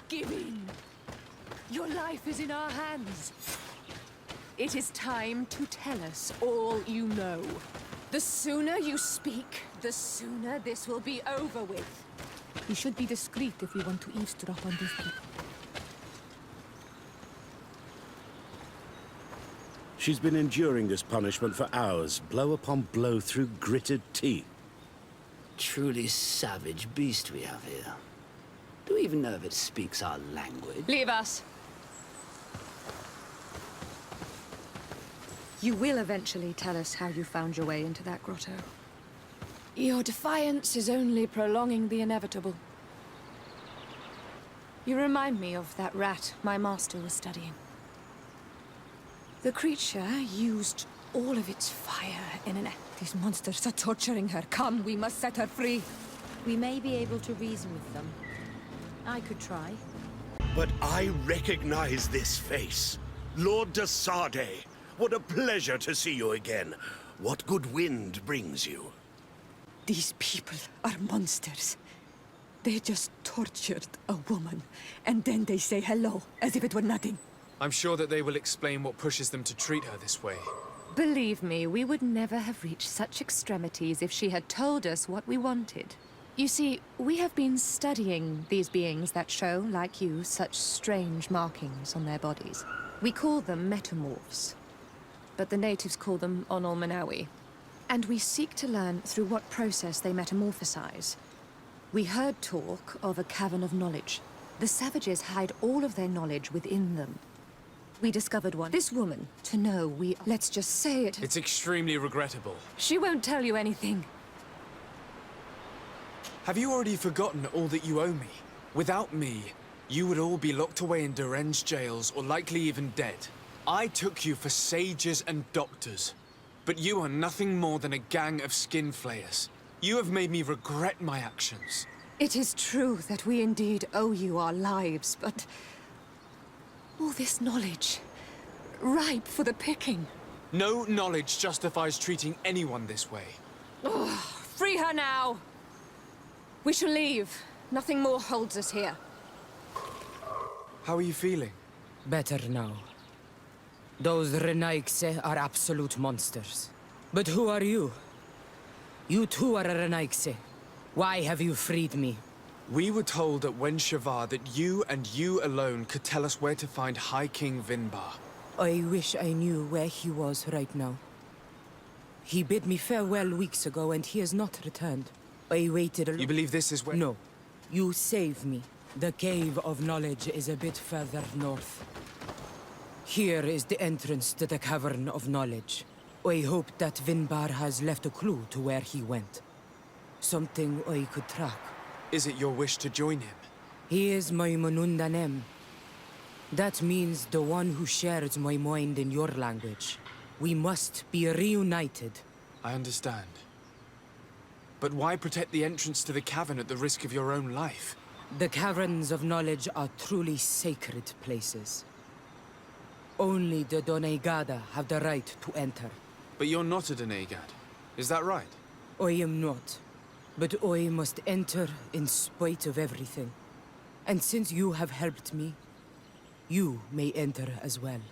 Give in. Your life is in our hands. It is time to tell us all you know. The sooner you speak, the sooner this will be over with. We should be discreet if we want to eavesdrop on these people. She's been enduring this punishment for hours, blow upon blow through gritted teeth. Truly savage beast we have here. Do we even know if it speaks our language? Leave us. You will eventually tell us how you found your way into that grotto. Your defiance is only prolonging the inevitable. You remind me of that rat my master was studying. The creature used all of its fire in an act. These monsters are torturing her. Come, we must set her free. We may be able to reason with them. I could try. But I recognize this face. Lord de Sardet. What a pleasure to see you again. What good wind brings you? These people are monsters. They just tortured a woman, and then they say hello, as if it were nothing. I'm sure that they will explain what pushes them to treat her this way. Believe me, we would never have reached such extremities if she had told us what we wanted. You see, we have been studying these beings that show, like you, such strange markings on their bodies. We call them metamorphs, but the natives call them Onol Manawi. And we seek to learn through what process they metamorphosize. We heard talk of a cavern of knowledge. The savages hide all of their knowledge within them. We discovered one. This woman, to know we... Let's just say it... It's extremely regrettable. She won't tell you anything. Have you already forgotten all that you owe me? Without me, you would all be locked away in deranged jails or likely even dead. I took you for sages and doctors. But you are nothing more than a gang of skin flayers. You have made me regret my actions. It is true that we indeed owe you our lives, but... all this knowledge, ripe for the picking. No knowledge justifies treating anyone this way. Ugh, free her now! We shall leave. Nothing more holds us here. How are you feeling? Better now. Those Renaigse are absolute monsters. But who are you? You too are a Renaigse. Why have you freed me? We were told at Wen Shavar that you and you alone could tell us where to find High King Vinbar. I wish I knew where he was right now. He bid me farewell weeks ago and he has not returned. I waited You believe this is where— No. You saved me. The Cave of Knowledge is a bit further north. Here is the entrance to the Cavern of Knowledge. I hope that Vinbar has left a clue to where he went. Something I could track. Is it your wish to join him? He is my Manundanem. That means the one who shares my mind in your language. We must be reunited. I understand. But why protect the entrance to the cavern at the risk of your own life? The Caverns of Knowledge are truly sacred places. Only the Doneigada have the right to enter. But you're not a Doneigad. Is that right? I am not. But I must enter in spite of everything. And since you have helped me, you may enter as well.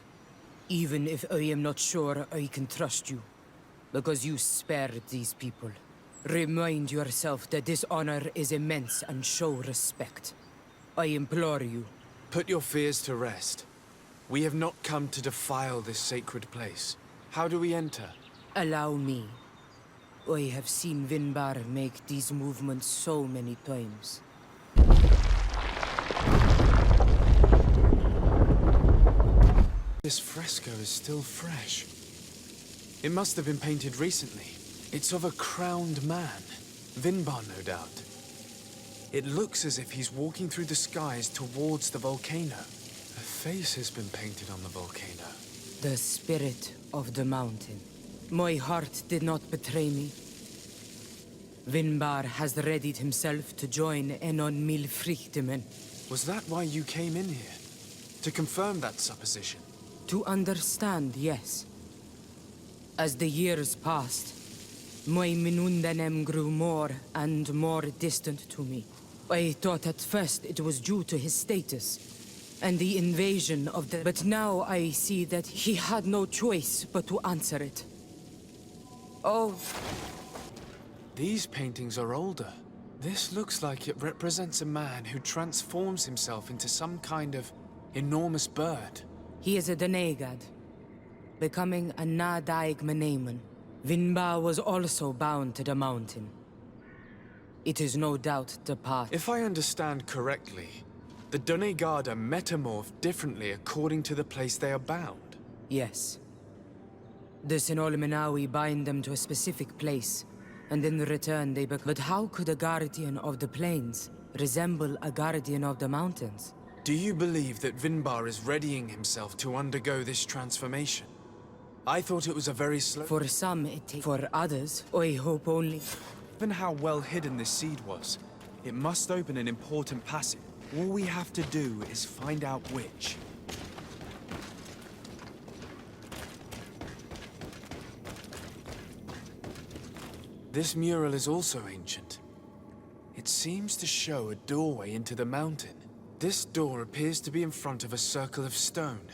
Even if I am not sure I can trust you. Because you spared these people. Remind yourself that this honor is immense and show respect. I implore you. Put your fears to rest. We have not come to defile this sacred place. How do we enter? Allow me. I have seen Vinbar make these movements so many times. This fresco is still fresh. It must have been painted recently. It's of a crowned man. Vinbar, no doubt. It looks as if he's walking through the skies towards the volcano. A face has been painted on the volcano. The spirit of the mountain. My heart did not betray me. Vinbar has readied himself to join Enon Milfrichtemen. Was that why you came in here? To confirm that supposition? To understand, yes. As the years passed, my Minundanem grew more and more distant to me. I thought at first it was due to his status and the invasion of the... But now I see that he had no choice but to answer it. Oh, These paintings are older. This looks like it represents a man who transforms himself into some kind of enormous bird. he is a Denegad, becoming a Nadaig Meneman. Vinba was also bound to the mountain. It is no doubt the path. If I understand correctly, the Donegada metamorph differently according to the place they are bound. Yes. The Sinolmenawi bind them to a specific place, and in return they But how could a guardian of the plains resemble a guardian of the mountains? Do you believe that Vinbar is readying himself to undergo this transformation? I thought it was a very slow... For some it takes. For others, I hope only. Given how well hidden this seed was, it must open an important passage. All we have to do is find out which. This mural is also ancient. It seems to show a doorway into the mountain. This door appears to be in front of a circle of stone.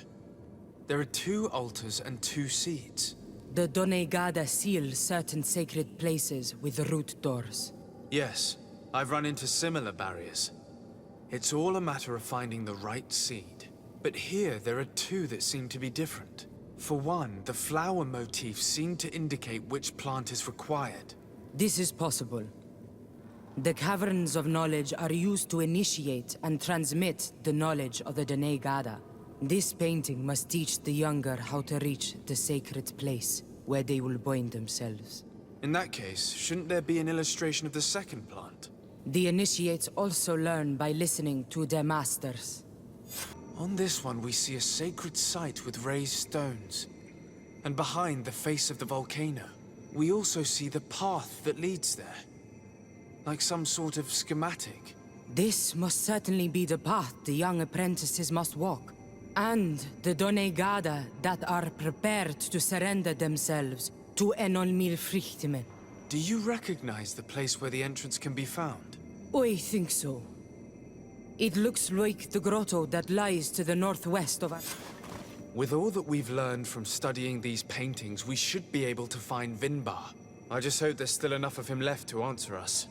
There are 2 altars and 2 seeds. The Donegada seal certain sacred places with root doors. Yes, I've run into similar barriers. It's all a matter of finding the right seed. But here there are 2 that seem to be different. For one, the flower motifs seem to indicate which plant is required. This is possible. The caverns of knowledge are used to initiate and transmit the knowledge of the Donegada. This painting must teach the younger how to reach the sacred place where they will bind themselves. In that case, shouldn't there be an illustration of the second plant? The initiates also learn by listening to their masters. On this one, we see a sacred site with raised stones. And behind the face of the volcano, we also see the path that leads there. Like some sort of schematic. This must certainly be the path the young apprentices must walk. And the Donegada that are prepared to surrender themselves to Enolmir Frichtimen. Do you recognize the place where the entrance can be found? I think so. It looks like the grotto that lies to the northwest of us. With all that we've learned from studying these paintings, we should be able to find Vinbar. I just hope there's still enough of him left to answer us.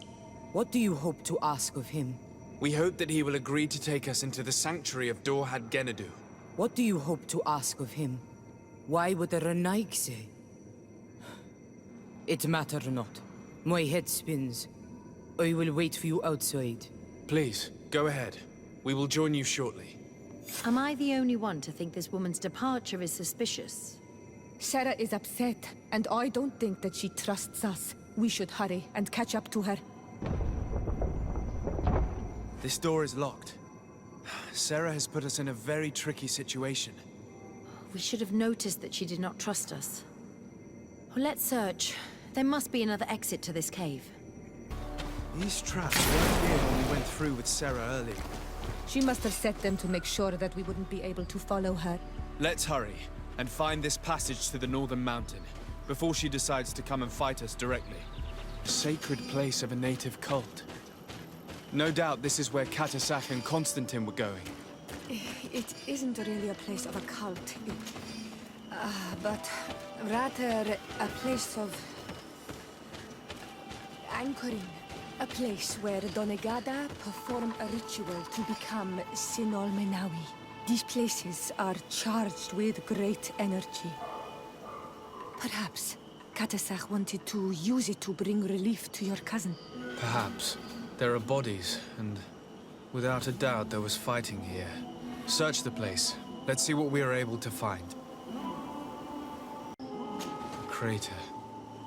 What do you hope to ask of him? We hope that he will agree to take us into the sanctuary of Dorhad Genadu. What do you hope to ask of him? Why would the Renaig say? It matter not. My head spins. I will wait for you outside. Please, go ahead. We will join you shortly. Am I the only one to think this woman's departure is suspicious? Sarah is upset, and I don't think that she trusts us. We should hurry and catch up to her. This door is locked. Sarah has put us in a very tricky situation. We should have noticed that she did not trust us. Well, let's search. There must be another exit to this cave. These traps weren't here when we went through with Sarah earlier. She must have set them to make sure that we wouldn't be able to follow her. Let's hurry and find this passage to the northern mountain before she decides to come and fight us directly. Sacred place of a native cult. No doubt this is where Katasak and Constantine were going. It isn't really a place of a cult, but rather a place of anchoring. A place where Donegada perform a ritual to become Sinolmenawi. These places are charged with great energy. Perhaps Katasak wanted to use it to bring relief to your cousin. Perhaps. There are bodies, and without a doubt there was fighting here. Search the place. Let's see what we are able to find. A crater.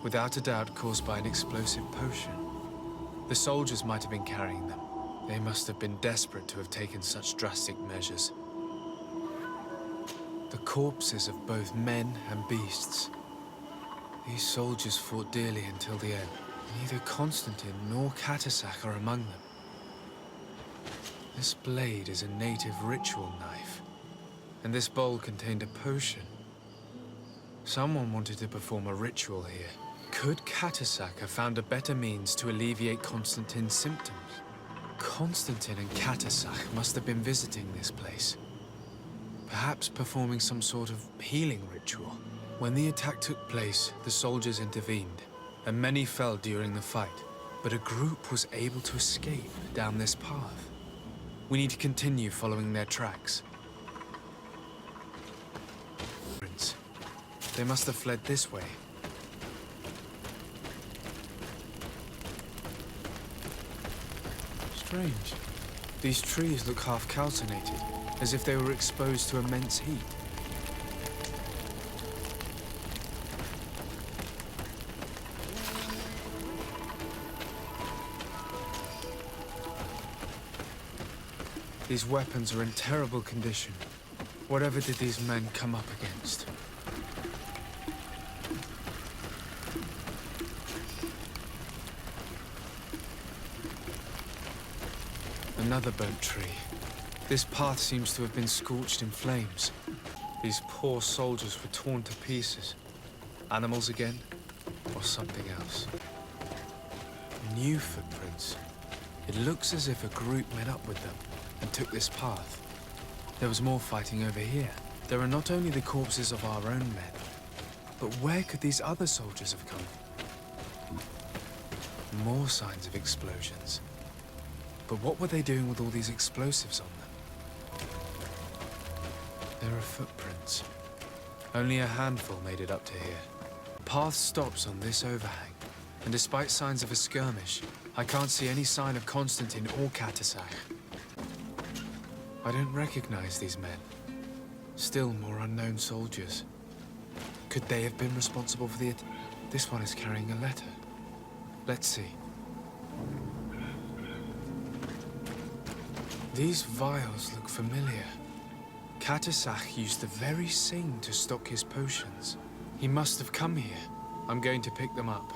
Without a doubt caused by an explosive potion. The soldiers might have been carrying them. They must have been desperate to have taken such drastic measures. The corpses of both men and beasts. These soldiers fought dearly until the end. Neither Constantine nor Katasak are among them. This blade is a native ritual knife, and this bowl contained a potion. Someone wanted to perform a ritual here. Could Katasak have found a better means to alleviate Constantine's symptoms? Constantine and Katasach must have been visiting this place. Perhaps performing some sort of healing ritual. When the attack took place, the soldiers intervened, and many fell during the fight. But a group was able to escape down this path. We need to continue following their tracks. They must have fled this way. Strange. These trees look half calcinated, as if they were exposed to immense heat. These weapons are in terrible condition. Whatever did these men come up against? Another burnt tree. This path seems to have been scorched in flames. These poor soldiers were torn to pieces. Animals again? Or something else? New footprints. It looks as if a group met up with them and took this path. There was more fighting over here. There are not only the corpses of our own men, but where could these other soldiers have come? More signs of explosions. But what were they doing with all these explosives on them? There are footprints. Only a handful made it up to here. The path stops on this overhang, and despite signs of a skirmish, I can't see any sign of Constantine or Katasach. I don't recognize these men. Still more unknown soldiers. Could they have been responsible for the This one is carrying a letter. Let's see. These vials look familiar. Katasach used the very same to stock his potions. He must have come here. I'm going to pick them up.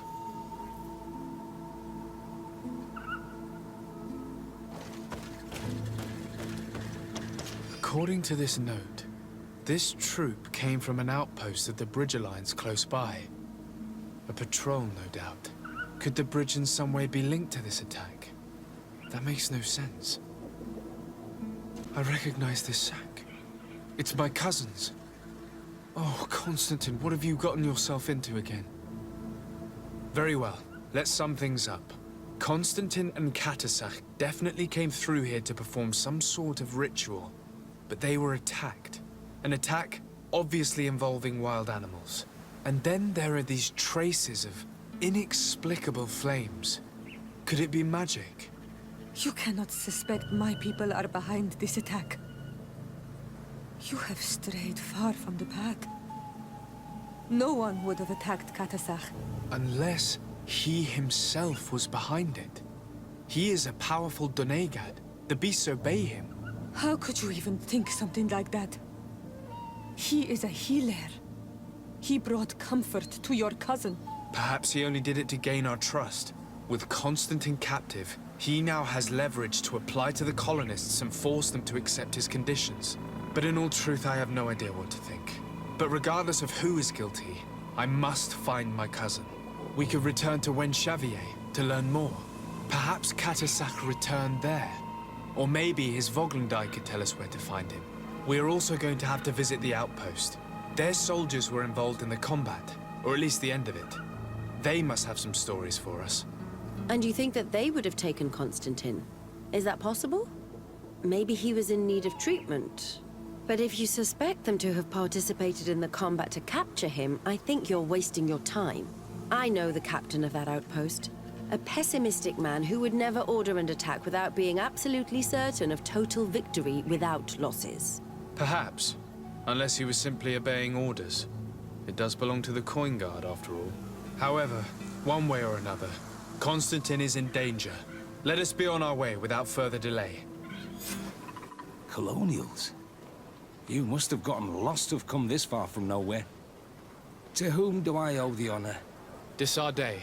According to this note, this troop came from an outpost of the Bridge Alliance close by. A patrol, no doubt. Could the bridge in some way be linked to this attack? That makes no sense. I recognize this sack. It's my cousin's. Oh, Constantine, what have you gotten yourself into again? Very well. Let's sum things up. Constantine and Katasach definitely came through here to perform some sort of ritual. But they were attacked. An attack obviously involving wild animals. And then there are these traces of inexplicable flames. Could it be magic? You cannot suspect my people are behind this attack. You have strayed far from the path. No one would have attacked Katasach. Unless he himself was behind it. He is a powerful Donegad. The beasts obey him. How could you even think something like that? He is a healer. He brought comfort to your cousin. Perhaps he only did it to gain our trust. With Constantine captive, he now has leverage to apply to the colonists and force them to accept his conditions. But in all truth, I have no idea what to think. But regardless of who is guilty, I must find my cousin. We could return to Wen Xavier to learn more. Perhaps Katasach returned there. Or maybe his Voglendai could tell us where to find him. We are also going to have to visit the outpost. Their soldiers were involved in the combat, or at least the end of it. They must have some stories for us. And you think that they would have taken Constantine? Is that possible? Maybe he was in need of treatment. But if you suspect them to have participated in the combat to capture him, I think you're wasting your time. I know the captain of that outpost. A pessimistic man who would never order an attack without being absolutely certain of total victory without losses. Perhaps. Unless he was simply obeying orders. It does belong to the Coin Guard, after all. However, one way or another, Constantine is in danger. Let us be on our way without further delay. Colonials? You must have gotten lost to have come this far from nowhere. To whom do I owe the honor? Desarde.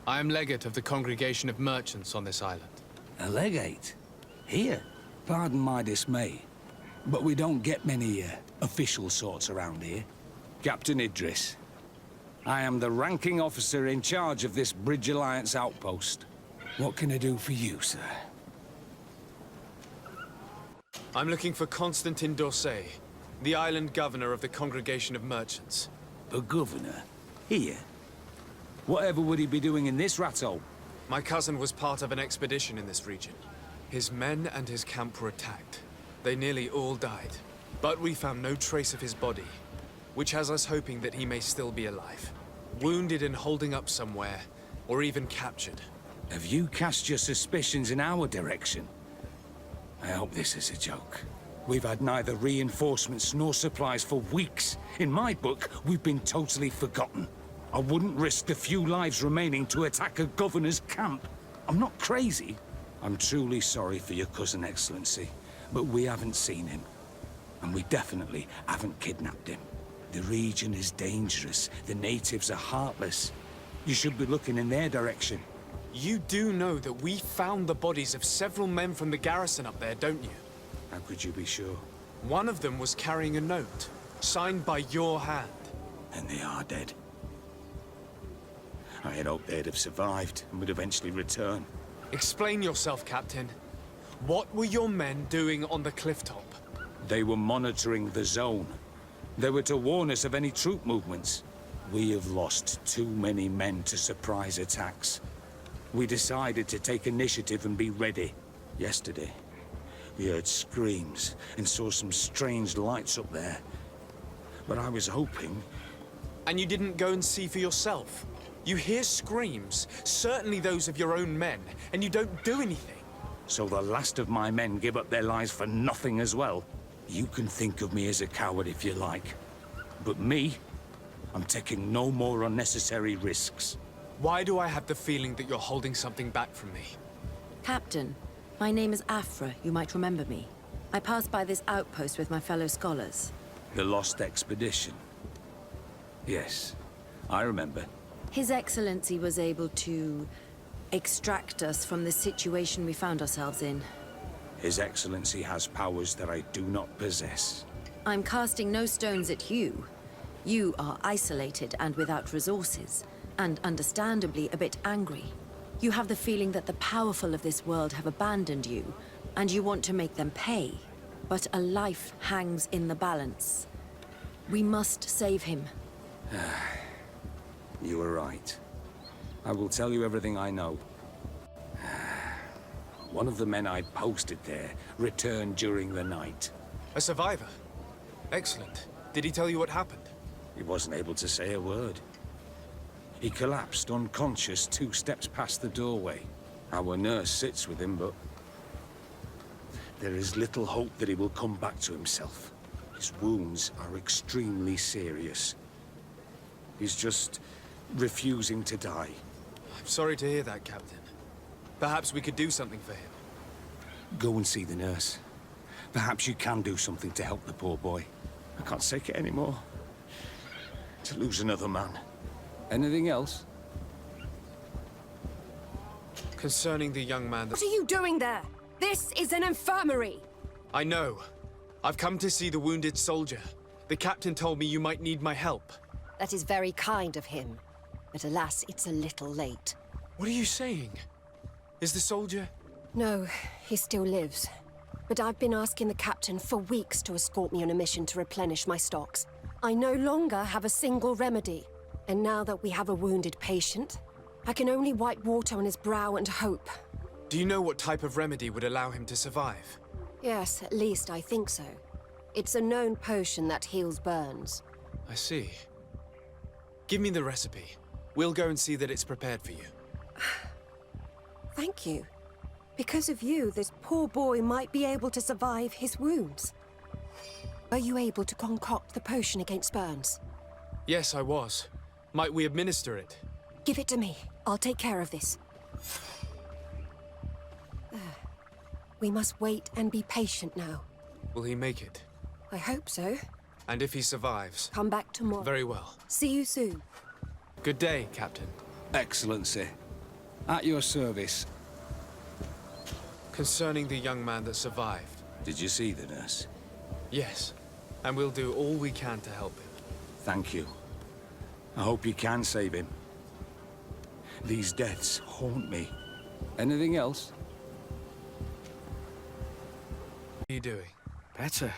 I am legate of the Congregation of Merchants on this island. A legate? Here? Pardon my dismay, but we don't get many official sorts around here. Captain Idris. I am the ranking officer in charge of this Bridge Alliance outpost. What can I do for you, sir? I'm looking for Constantin d'Orsay, the island governor of the Congregation of Merchants. The governor? Here? Whatever would he be doing in this rat hole? My cousin was part of an expedition in this region. His men and his camp were attacked. They nearly all died. But we found no trace of his body, which has us hoping that he may still be alive. Wounded and holding up somewhere, or even captured. Have you cast your suspicions in our direction? I hope this is a joke. We've had neither reinforcements nor supplies for weeks. In my book, we've been totally forgotten. I wouldn't risk the few lives remaining to attack a governor's camp. I'm not crazy. I'm truly sorry for your cousin, Excellency, but we haven't seen him. And we definitely haven't kidnapped him. The region is dangerous. The natives are heartless. You should be looking in their direction. You do know that we found the bodies of several men from the garrison up there, don't you? How could you be sure? One of them was carrying a note, signed by your hand. And they are dead. I had hoped they'd have survived and would eventually return. Explain yourself, Captain. What were your men doing on the cliff top? They were monitoring the zone. They were to warn us of any troop movements. We have lost too many men to surprise attacks. We decided to take initiative and be ready. Yesterday, we heard screams and saw some strange lights up there. But I was hoping... And you didn't go and see for yourself? You hear screams, certainly those of your own men, and you don't do anything. So the last of my men give up their lives for nothing as well? You can think of me as a coward if you like. But me, I'm taking no more unnecessary risks. Why do I have the feeling that you're holding something back from me? Captain, my name is Afra. You might remember me. I passed by this outpost with my fellow scholars. The Lost Expedition? Yes, I remember. His Excellency was able to extract us from the situation we found ourselves in. His Excellency has powers that I do not possess. I'm casting no stones at you. You are isolated and without resources, and understandably a bit angry. You have the feeling that the powerful of this world have abandoned you, and you want to make them pay. But a life hangs in the balance. We must save him. You were right. I will tell you everything I know. One of the men I posted there returned during the night. A survivor? Excellent. Did he tell you what happened? He wasn't able to say a word. He collapsed unconscious 2 steps past the doorway. Our nurse sits with him, but there is little hope that he will come back to himself. His wounds are extremely serious. He's just refusing to die. I'm sorry to hear that, Captain. Perhaps we could do something for him. Go and see the nurse. Perhaps you can do something to help the poor boy. I can't take it anymore. To lose another man. Anything else? Concerning the young man that... What are you doing there? This is an infirmary! I know. I've come to see the wounded soldier. The captain told me you might need my help. That is very kind of him. But alas, it's a little late. What are you saying? Is the soldier... No, he still lives. But I've been asking the captain for weeks to escort me on a mission to replenish my stocks. I no longer have a single remedy. And now that we have a wounded patient, I can only wipe water on his brow and hope. Do you know what type of remedy would allow him to survive? Yes, at least I think so. It's a known potion that heals burns. I see. Give me the recipe. We'll go and see that it's prepared for you. Thank you. Because of you, this poor boy might be able to survive his wounds. Are you able to concoct the potion against burns? Yes, I was. Might we administer it? Give it to me. I'll take care of this. We must wait and be patient now. Will he make it? I hope so. And if he survives? Come back tomorrow. Very well. See you soon. Good day, Captain. Excellency. At your service. Concerning the young man that survived. Did you see the nurse? Yes. And we'll do all we can to help him. Thank you. I hope you can save him. These deaths haunt me. Anything else? What are you doing? Better.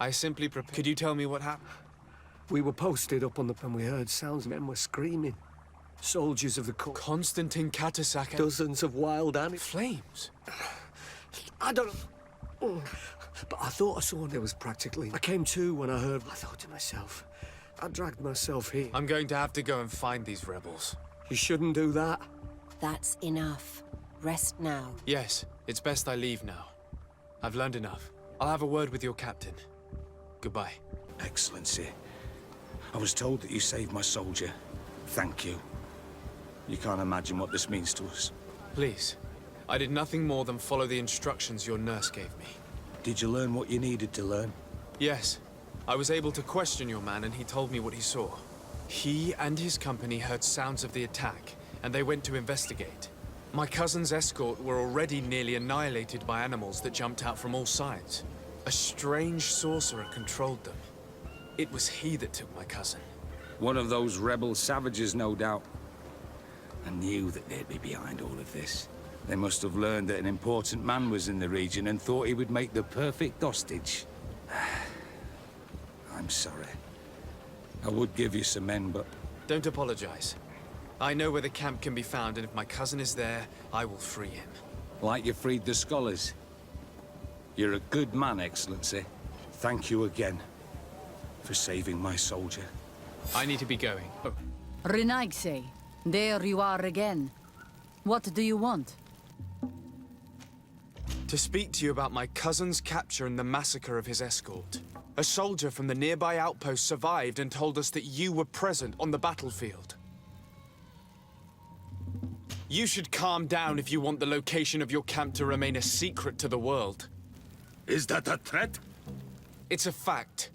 I simply Could you tell me what happened? We were posted up on the... and we heard sounds. Men were screaming. Soldiers of the court. Constantine Katasak and... Dozens of wild animals. Flames? I don't know. But I thought I saw there was practically... I came to when I heard... I thought to myself, I dragged myself here. I'm going to have to go and find these rebels. You shouldn't do that. That's enough. Rest now. Yes, it's best I leave now. I've learned enough. I'll have a word with your captain. Goodbye. Excellency, I was told that you saved my soldier. Thank you. You can't imagine what this means to us. Please. I did nothing more than follow the instructions your nurse gave me. Did you learn what you needed to learn? Yes. I was able to question your man and he told me what he saw. He and his company heard sounds of the attack, and they went to investigate. My cousin's escort were already nearly annihilated by animals that jumped out from all sides. A strange sorcerer controlled them. It was he that took my cousin. One of those rebel savages, no doubt. I knew that they'd be behind all of this. They must have learned that an important man was in the region and thought he would make the perfect hostage. I'm sorry. I would give you some men, but... Don't apologize. I know where the camp can be found, and if my cousin is there, I will free him. Like you freed the scholars. You're a good man, Excellency. Thank you again for saving my soldier. I need to be going. Oh. Renaigse, there you are again. What do you want? To speak to you about my cousin's capture and the massacre of his escort. A soldier from the nearby outpost survived and told us that you were present on the battlefield. You should calm down if you want the location of your camp to remain a secret to the world. Is that a threat? It's a fact.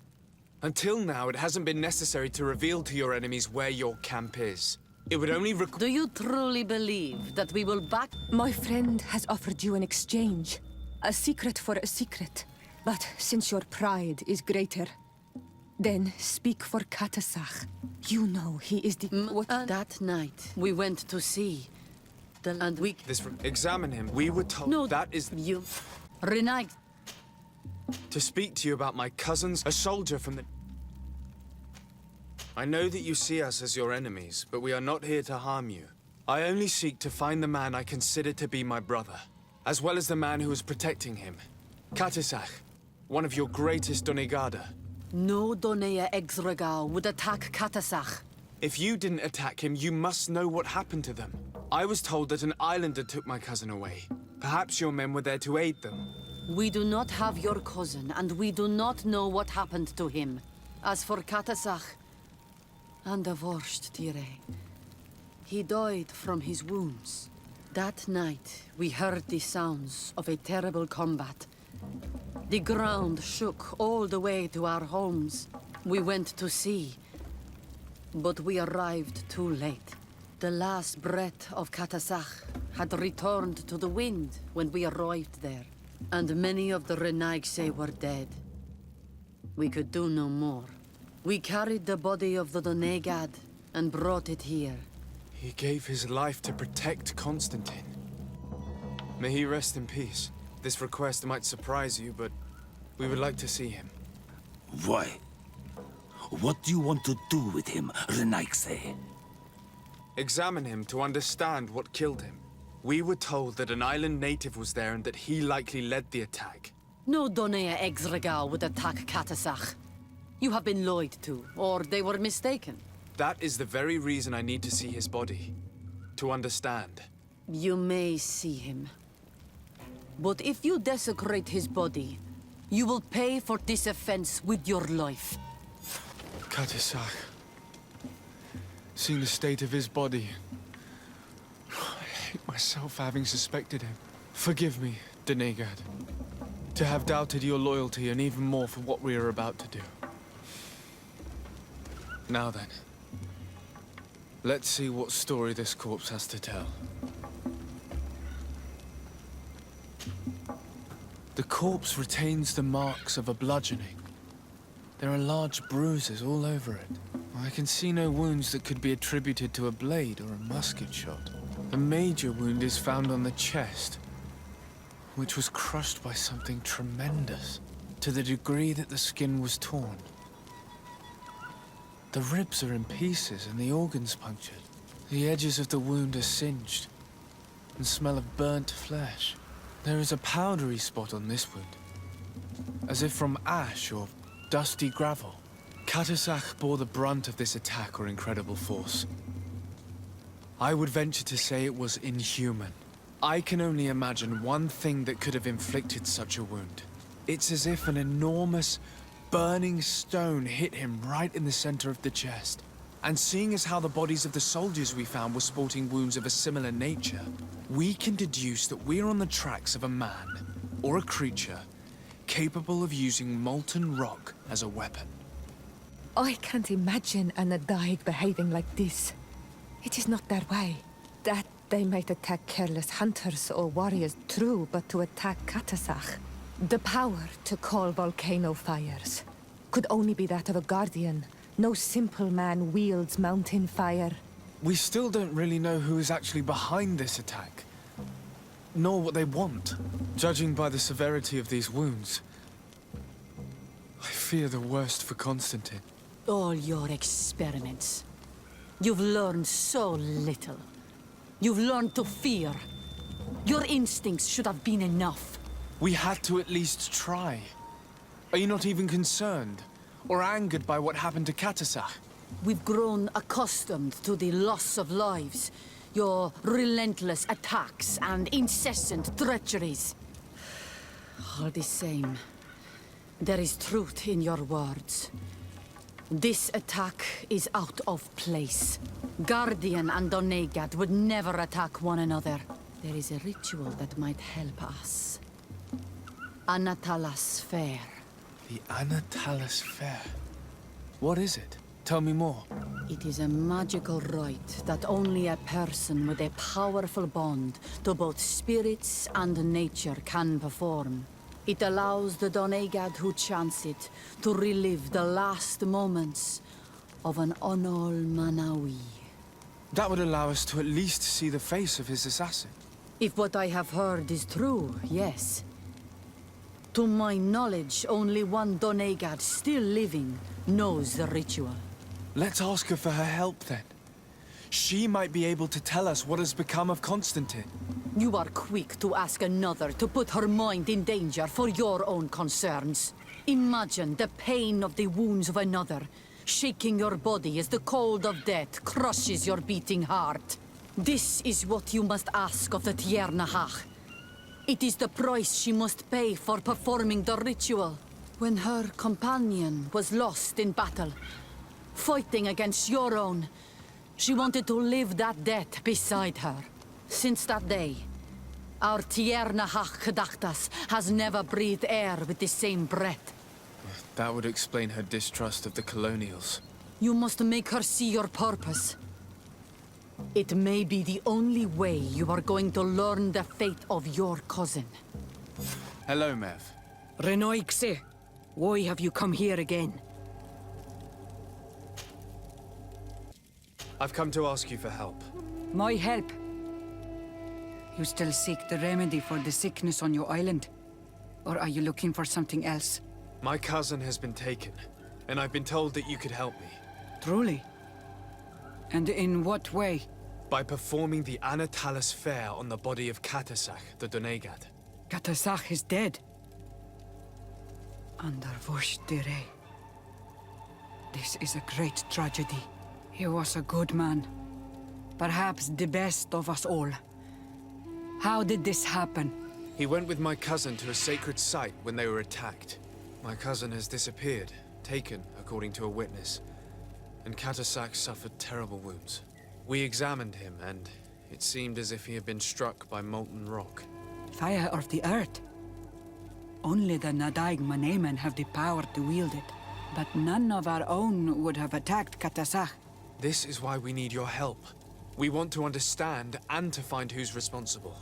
Until now, it hasn't been necessary to reveal to your enemies where your camp is. It would only Do you truly believe that we will back... My friend has offered you an exchange. A secret for a secret. But since your pride is greater, then speak for Katasak. You know he is the... That night, we went to see. And we... Examine him. We were told... No, that is... You... Renai... To speak to you about my cousins, a soldier from the... I know that you see us as your enemies, but we are not here to harm you. I only seek to find the man I consider to be my brother, as well as the man who is protecting him. Katasak, one of your greatest Donegada. No Donea Exregal would attack Katasak. If you didn't attack him, you must know what happened to them. I was told that an islander took my cousin away. Perhaps your men were there to aid them. We do not have your cousin, and we do not know what happened to him. As for Katasak, and the worst, Tire, he died from his wounds. That night, we heard the sounds of a terrible combat. The ground shook all the way to our homes. We went to see, but we arrived too late. The last breath of Katasak had returned to the wind when we arrived there, and many of the Renaigse were dead. We could do no more. We carried the body of the Donegad and brought it here. He gave his life to protect Constantine. May he rest in peace. This request might surprise you, but we would like to see him. Why? What do you want to do with him, Renaigse? Examine him to understand what killed him. We were told that an island native was there and that he likely led the attack. No Donea Exregal would attack Katasak. You have been lied to, or they were mistaken. That is the very reason I need to see his body. To understand. You may see him. But if you desecrate his body, you will pay for this offense with your life. Katasak. Seeing the state of his body, I hate myself for having suspected him. Forgive me, Donegad, to have doubted your loyalty and even more for what we are about to do. Now then, let's see what story this corpse has to tell. The corpse retains the marks of a bludgeoning. There are large bruises all over it. I can see no wounds that could be attributed to a blade or a musket shot. A major wound is found on the chest. which was crushed by something tremendous, to the degree that the skin was torn. The ribs are in pieces and the organs punctured. The edges of the wound are singed and smell of burnt flesh. There is a powdery spot on this wound, as if from ash or dusty gravel. Katasach bore the brunt of this attack or incredible force. I would venture to say it was inhuman. I can only imagine one thing that could have inflicted such a wound. It's as if an enormous, burning stone hit him right in the center of the chest. And seeing as how the bodies of the soldiers we found were sporting wounds of a similar nature, we can deduce that we're on the tracks of a man, or a creature, capable of using molten rock as a weapon. I can't imagine an Adaig behaving like this. It is not their way. That they might attack careless hunters or warriors, true, but to attack Katasach, the power to call volcano fires, could only be that of a guardian. No simple man wields mountain fire. We still don't really know who is actually behind this attack, nor what they want. Judging by the severity of these wounds, I fear the worst for Constantine. All your experiments. You've learned so little. You've learned to fear. Your instincts should have been enough. We had to at least try. Are you not even concerned or angered by what happened to Katasach? We've grown accustomed to the loss of lives, your relentless attacks and incessant treacheries. All the same, there is truth in your words. This attack is out of place. Guardian and Donegad would never attack one another. There is a ritual that might help us. Anatalas Fair. The Anatalas Fair. What is it? Tell me more. It is a magical rite that only a person with a powerful bond to both spirits and nature can perform. It allows the Donegad who chants it to relive the last moments of an Onol Manawi. That would allow us to at least see the face of his assassin. If what I have heard is true, yes. To my knowledge, only one Donegad still living knows the ritual. Let's ask her for her help then. She might be able to tell us what has become of Constantine. You are quick to ask another to put her mind in danger for your own concerns. Imagine the pain of the wounds of another, shaking your body as the cold of death crushes your beating heart. This is what you must ask of the Tiernahach. It is the price she must pay for performing the ritual. When her companion was lost in battle, fighting against your own, she wanted to live that death beside her. Since that day, our Tiernahach Kadachtas has never breathed air with the same breath. That would explain her distrust of the colonials. You must make her see your purpose. It may be the only way you are going to learn the fate of your cousin. Hello, Mev. Renoixe, why have you come here again? I've come to ask you for help. My help? You still seek the remedy for the sickness on your island? Or are you looking for something else? My cousin has been taken, and I've been told that you could help me. Truly? And in what way? By performing the Anatalas Fair on the body of Katasach, the Donegad. Katasach is dead. Under Voshtire. This is a great tragedy. He was a good man. Perhaps the best of us all. How did this happen? He went with my cousin to a sacred site when they were attacked. My cousin has disappeared, taken, according to a witness. And Katasach suffered terrible wounds. We examined him, and it seemed as if he had been struck by molten rock. Fire of the earth. Only the Nadaig Manemen have the power to wield it. But none of our own would have attacked Katasach. This is why we need your help. We want to understand and to find who's responsible.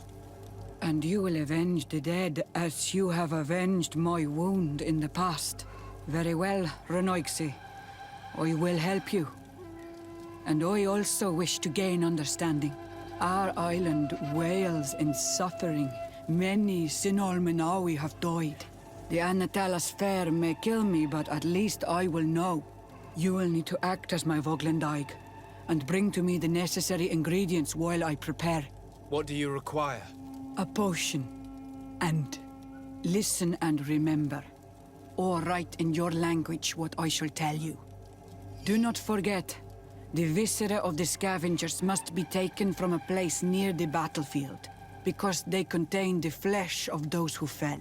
And you will avenge the dead as you have avenged my wound in the past. Very well, Renoixe. I will help you. And I also wish to gain understanding. Our island wails in suffering, Many Sinolmenawi have died. The Anatalas Fair may kill me, but at least I will know. You will need to act as my Voglendaig, and bring to me the necessary ingredients while I prepare. What do you require? A potion. And listen and remember, or write in your language what I shall tell you. Do not forget, the viscera of the scavengers must be taken from a place near the battlefield, because they contain the flesh of those who fell.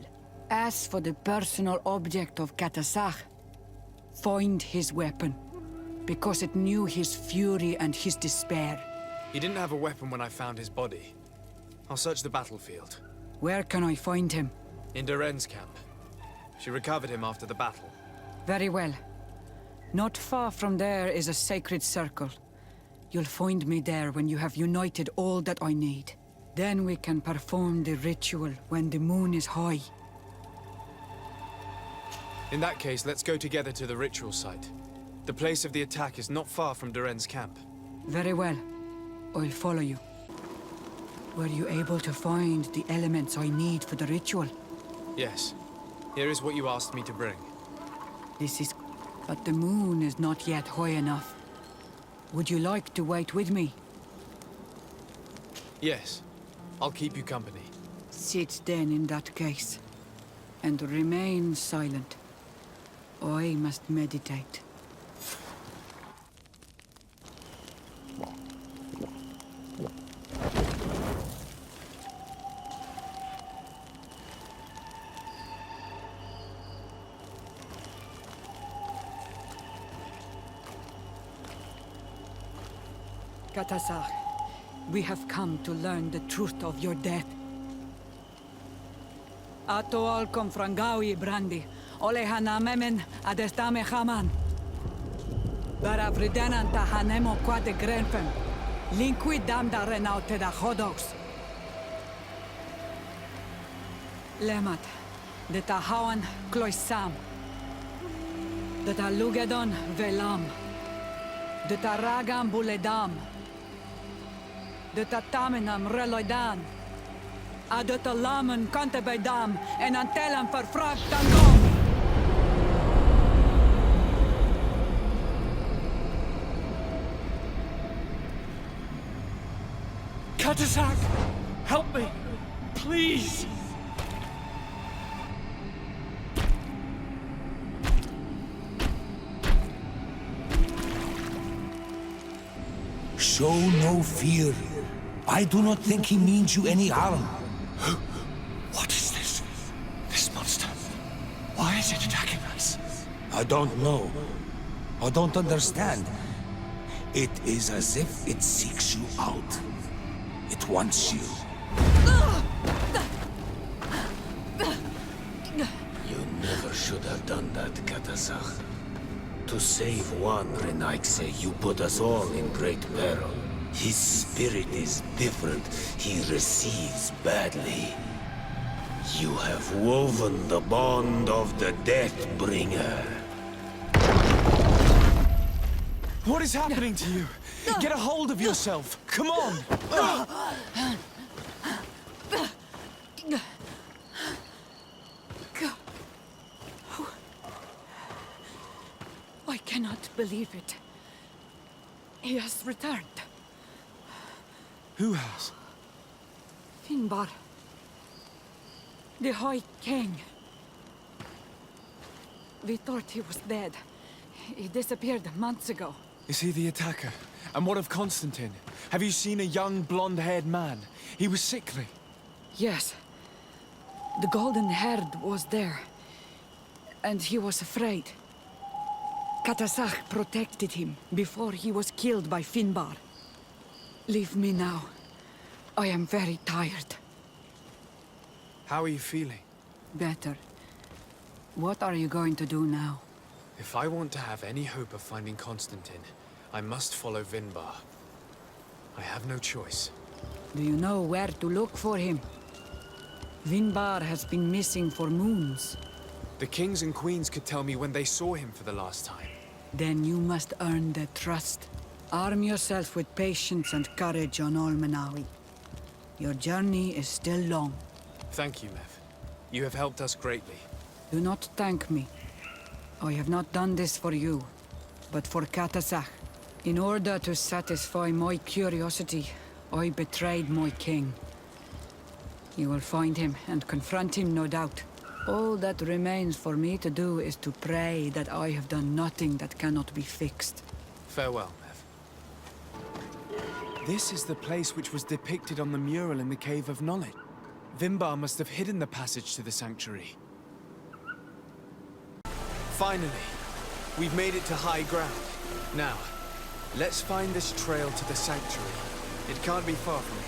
As for the personal object of Katasach, find his weapon, because it knew his fury and his despair. He didn't have a weapon when I found his body. I'll search the battlefield. Where can I find him? In Duren's camp. She recovered him after the battle. Very well. Not far from there is a sacred circle. You'll find me there when you have united all that I need. Then we can perform the ritual when the moon is high. In that case, let's go together to the ritual site. The place of the attack is not far from Duren's camp. Very well. I'll follow you. Were you able to find the elements I need for the ritual? Yes. Here is what you asked me to bring. This is... But the moon is not yet high enough. Would you like to wait with me? Yes. I'll keep you company. Sit then in that case. And remain silent. I must meditate. Katasach, we have come to learn the truth of your death. Ato al confrangawi brandi, ole hanamemen adestame haman. Baravridenan ta hanemo quade grenfen, linqui damda renaute da hodos. Lemat, de ta hawan kloisam, de ta lugedon velam, de ta ragam buledam, de ta tamenam reloidan, a de ta lamen kante bij dam en antelam vervraagd dan kom. Katasach, help me, please! Show no fear. I do not think he means you any harm. What is this? This monster? Why is it attacking us? I don't know. I don't understand. It is as if it seeks you out. It wants you. You never should have done that, Katasach. To save one Renaikse, you put us all in great peril. His spirit is different. He receives badly. You have woven the bond of the Deathbringer. What is happening to you? Get a hold of yourself! Come on! I cannot believe it. He has returned. Who has? Finbar. The High King. We thought he was dead. He disappeared months ago. Is he the attacker? And what of Constantine? Have you seen a young, blonde-haired man? He was sickly. Yes. The golden-haired was there. And he was afraid. Katasach protected him before he was killed by Finbar. Leave me now. I am very tired. How are you feeling? Better. What are you going to do now? If I want to have any hope of finding Constantine, I must follow Vinbar. I have no choice. Do you know where to look for him? Vinbar has been missing for moons. The kings and queens could tell me when they saw him for the last time. Then you must earn their trust. Arm yourself with patience and courage on Olmenawi. Your journey is still long. Thank you, Mev. You have helped us greatly. Do not thank me. I have not done this for you, but for Katasach. In order to satisfy my curiosity, I betrayed my king. You will find him and confront him, no doubt. All that remains for me to do is to pray that I have done nothing that cannot be fixed. Farewell, Mev. This is the place which was depicted on the mural in the Cave of Knowledge. Vimbar must have hidden the passage to the sanctuary. Finally, we've made it to high ground. Now, let's find this trail to the sanctuary. It can't be far from here.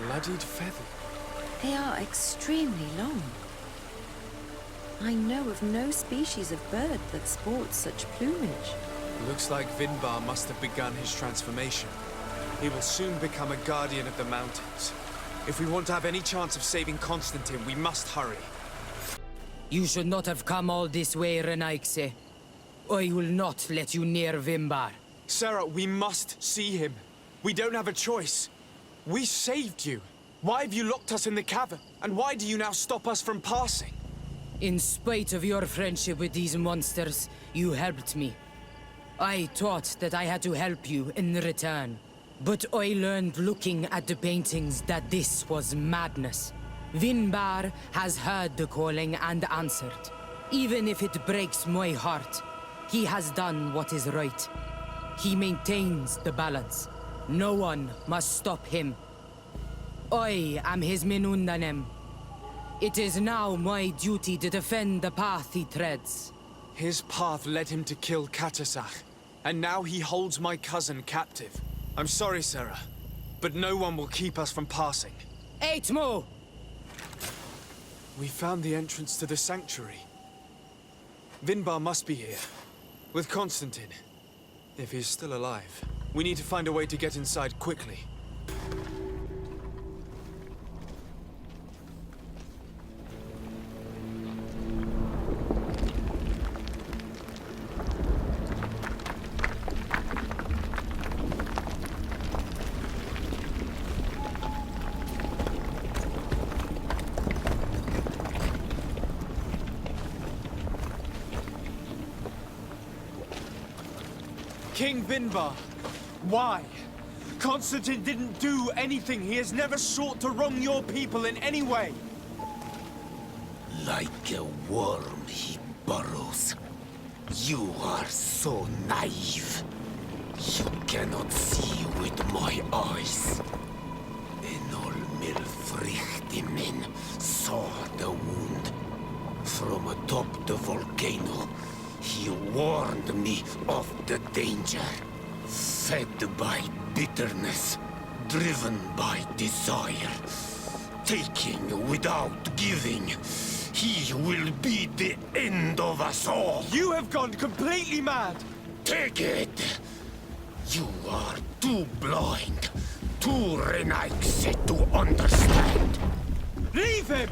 Bloodied feather. They are extremely long. I know of no species of bird that sports such plumage. Looks like Vinbar must have begun his transformation. He will soon become a guardian of the mountains. If we want to have any chance of saving Constantine, we must hurry. You should not have come all this way, Renaikse. I will not let you near Vimbar. Sarah, we must see him. We don't have a choice. We saved you. Why have you locked us in the cavern? And why do you now stop us from passing? In spite of your friendship with these monsters, you helped me. I thought that I had to help you in return. But I learned looking at the paintings that this was madness. Vinbar has heard the calling and answered. Even if it breaks my heart, he has done what is right. He maintains the balance. No one must stop him. I am his Minundanem. It is now my duty to defend the path he treads. His path led him to kill Katasach, and now he holds my cousin captive. I'm sorry, Sarah, but no one will keep us from passing. Eitmo! We found the entrance to the sanctuary. Vinbar must be here, with Constantine. If he's still alive, we need to find a way to get inside quickly. King Vinbar, why? Constantine didn't do anything. He has never sought to wrong your people in any way. Like a worm he burrows. You are so naive. You cannot see with my eyes. Enol Milfrichtimin saw the wound. From atop the volcano, he warned me of the danger. Fed by bitterness, driven by desire, taking without giving, he will be the end of us all. You have gone completely mad! Take it! You are too blind, too Renaikse to understand. Leave him!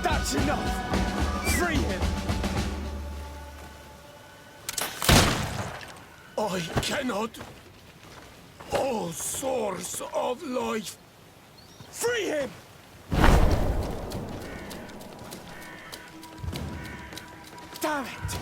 That's enough! Free him! I cannot. O source of life! Free him! Damn it!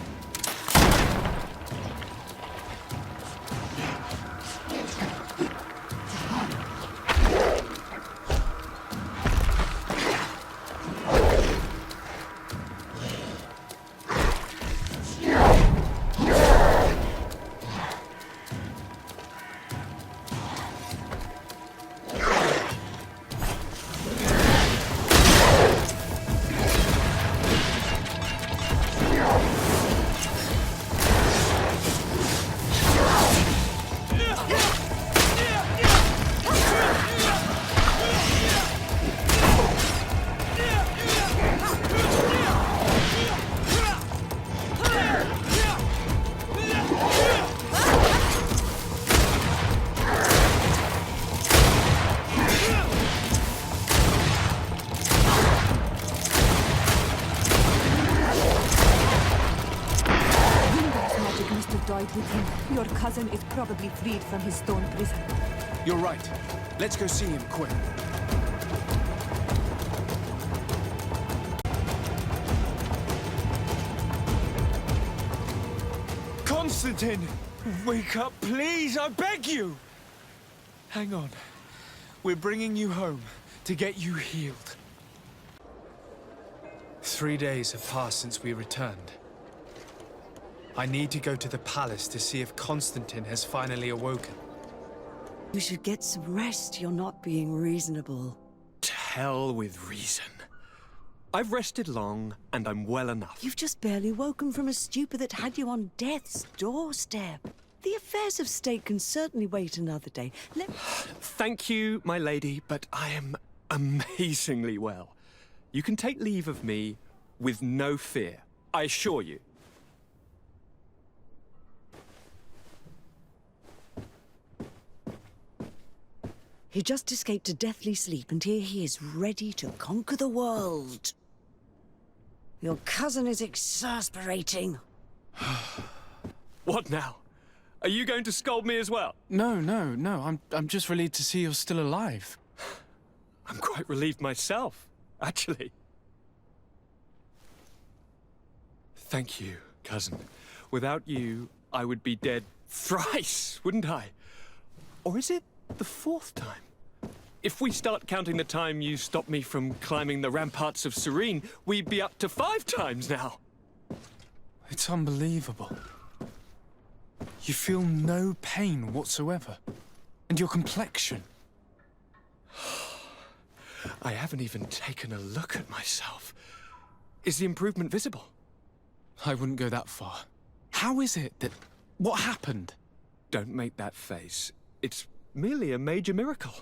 died with him. Your cousin is probably freed from his stone prison. You're right. Let's go see him quick. Constantine! Wake up, please! I beg you! Hang on. We're bringing you home to get you healed. 3 days have passed since we returned. I need to go to the palace to see if Constantine has finally awoken. You should get some rest. You're not being reasonable. To hell with reason. I've rested long, and I'm well enough. You've just barely woken from a stupor that had you on death's doorstep. The affairs of state can certainly wait another day. Thank you, my lady, but I am amazingly well. You can take leave of me with no fear, I assure you. He just escaped a deathly sleep, and here he is, ready to conquer the world. Your cousin is exasperating. What now? Are you going to scold me as well? No. I'm just relieved to see you're still alive. I'm quite relieved myself, actually. Thank you, cousin. Without you, I would be dead thrice, wouldn't I? Or is it the 4th time? If we start counting the time you stopped me from climbing the ramparts of Serene, we'd be up to 5 times now. It's unbelievable. You feel no pain whatsoever. And your complexion. I haven't even taken a look at myself. Is the improvement visible? I wouldn't go that far. How is it that... What happened? Don't make that face. It's merely a major miracle.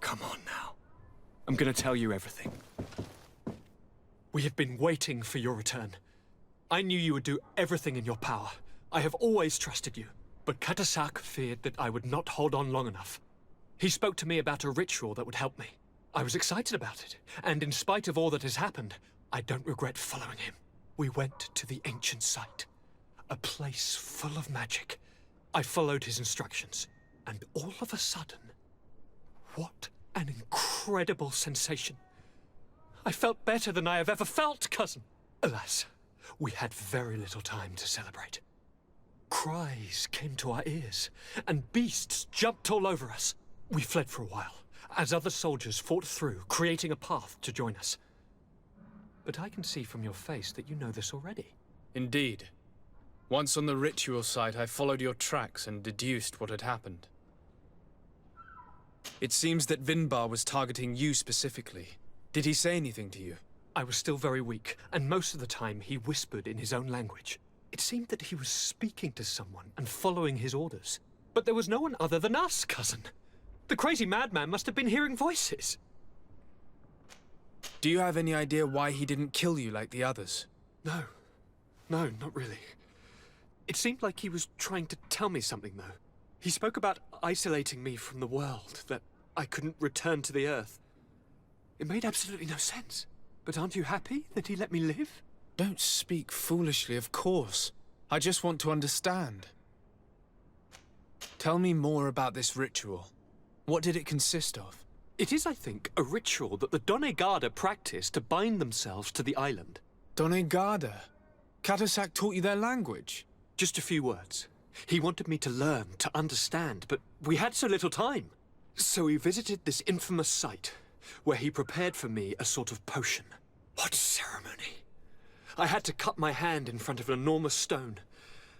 Come on now. I'm gonna tell you everything. We have been waiting for your return. I knew you would do everything in your power. I have always trusted you. But Katasak feared that I would not hold on long enough. He spoke to me about a ritual that would help me. I was excited about it, and in spite of all that has happened, I don't regret following him. We went to the ancient site, a place full of magic. I followed his instructions, and all of a sudden, what an incredible sensation. I felt better than I have ever felt, cousin. Alas, we had very little time to celebrate. Cries came to our ears, and beasts jumped all over us. We fled for a while, as other soldiers fought through, creating a path to join us. But I can see from your face that you know this already. Indeed. Once on the ritual site, I followed your tracks and deduced what had happened. It seems that Vinbar was targeting you specifically. Did he say anything to you? I was still very weak, and most of the time he whispered in his own language. It seemed that he was speaking to someone and following his orders. But there was no one other than us, cousin. The crazy madman must have been hearing voices. Do you have any idea why he didn't kill you like the others? No, not really. It seemed like he was trying to tell me something, though. He spoke about isolating me from the world, that I couldn't return to the Earth. It made absolutely no sense. But aren't you happy that he let me live? Don't speak foolishly, of course. I just want to understand. Tell me more about this ritual. What did it consist of? It is, I think, a ritual that the Donegada practice to bind themselves to the island. Donegada? Katasak taught you their language? Just a few words. He wanted me to learn, to understand, but we had so little time. So we visited this infamous site, where he prepared for me a sort of potion. What ceremony! I had to cut my hand in front of an enormous stone,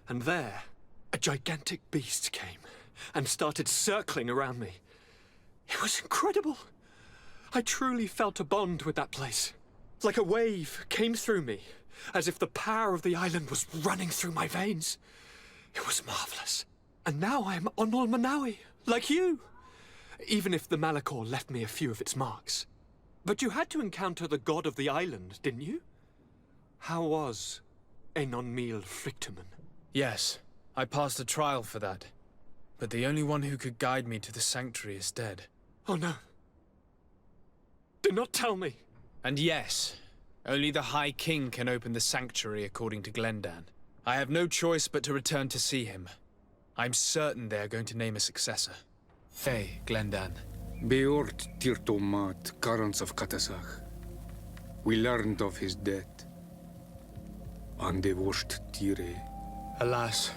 and there, a gigantic beast came and started circling around me. It was incredible. I truly felt a bond with that place. Like a wave came through me, as if the power of the island was running through my veins. It was marvelous. And now I am Onol Manawi, like you. Even if the Malachor left me a few of its marks. But you had to encounter the god of the island, didn't you? How was Enon Mil Frictumen? Yes, I passed a trial for that. But the only one who could guide me to the sanctuary is dead. Oh no. Do not tell me. And yes, only the High King can open the sanctuary according to Glendan. I have no choice but to return to see him. I'm certain they are going to name a successor. Hey, Glendan. Beort Tirtomat, Karans of Katasach. We learned of his death. Andevosht Tire. Alas,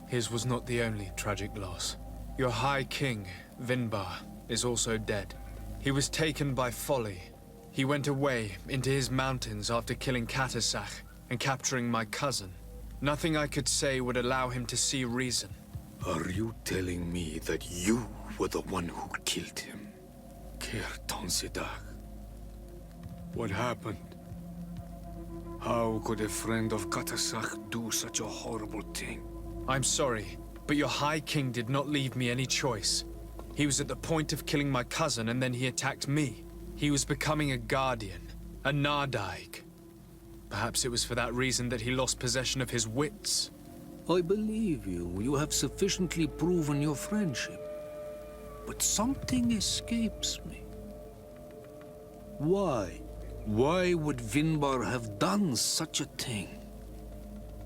his was not the only tragic loss. Your High King, Vinbar, is also dead. He was taken by folly. He went away into his mountains after killing Katasach and capturing my cousin. Nothing I could say would allow him to see reason. Are you telling me that you were the one who killed him? Kertonsidach. What happened? How could a friend of Katasach do such a horrible thing? I'm sorry, but your High King did not leave me any choice. He was at the point of killing my cousin and then he attacked me. He was becoming a guardian, a Nardaig. Perhaps it was for that reason that he lost possession of his wits. I believe you. You have sufficiently proven your friendship. But something escapes me. Why? Why would Vinbar have done such a thing?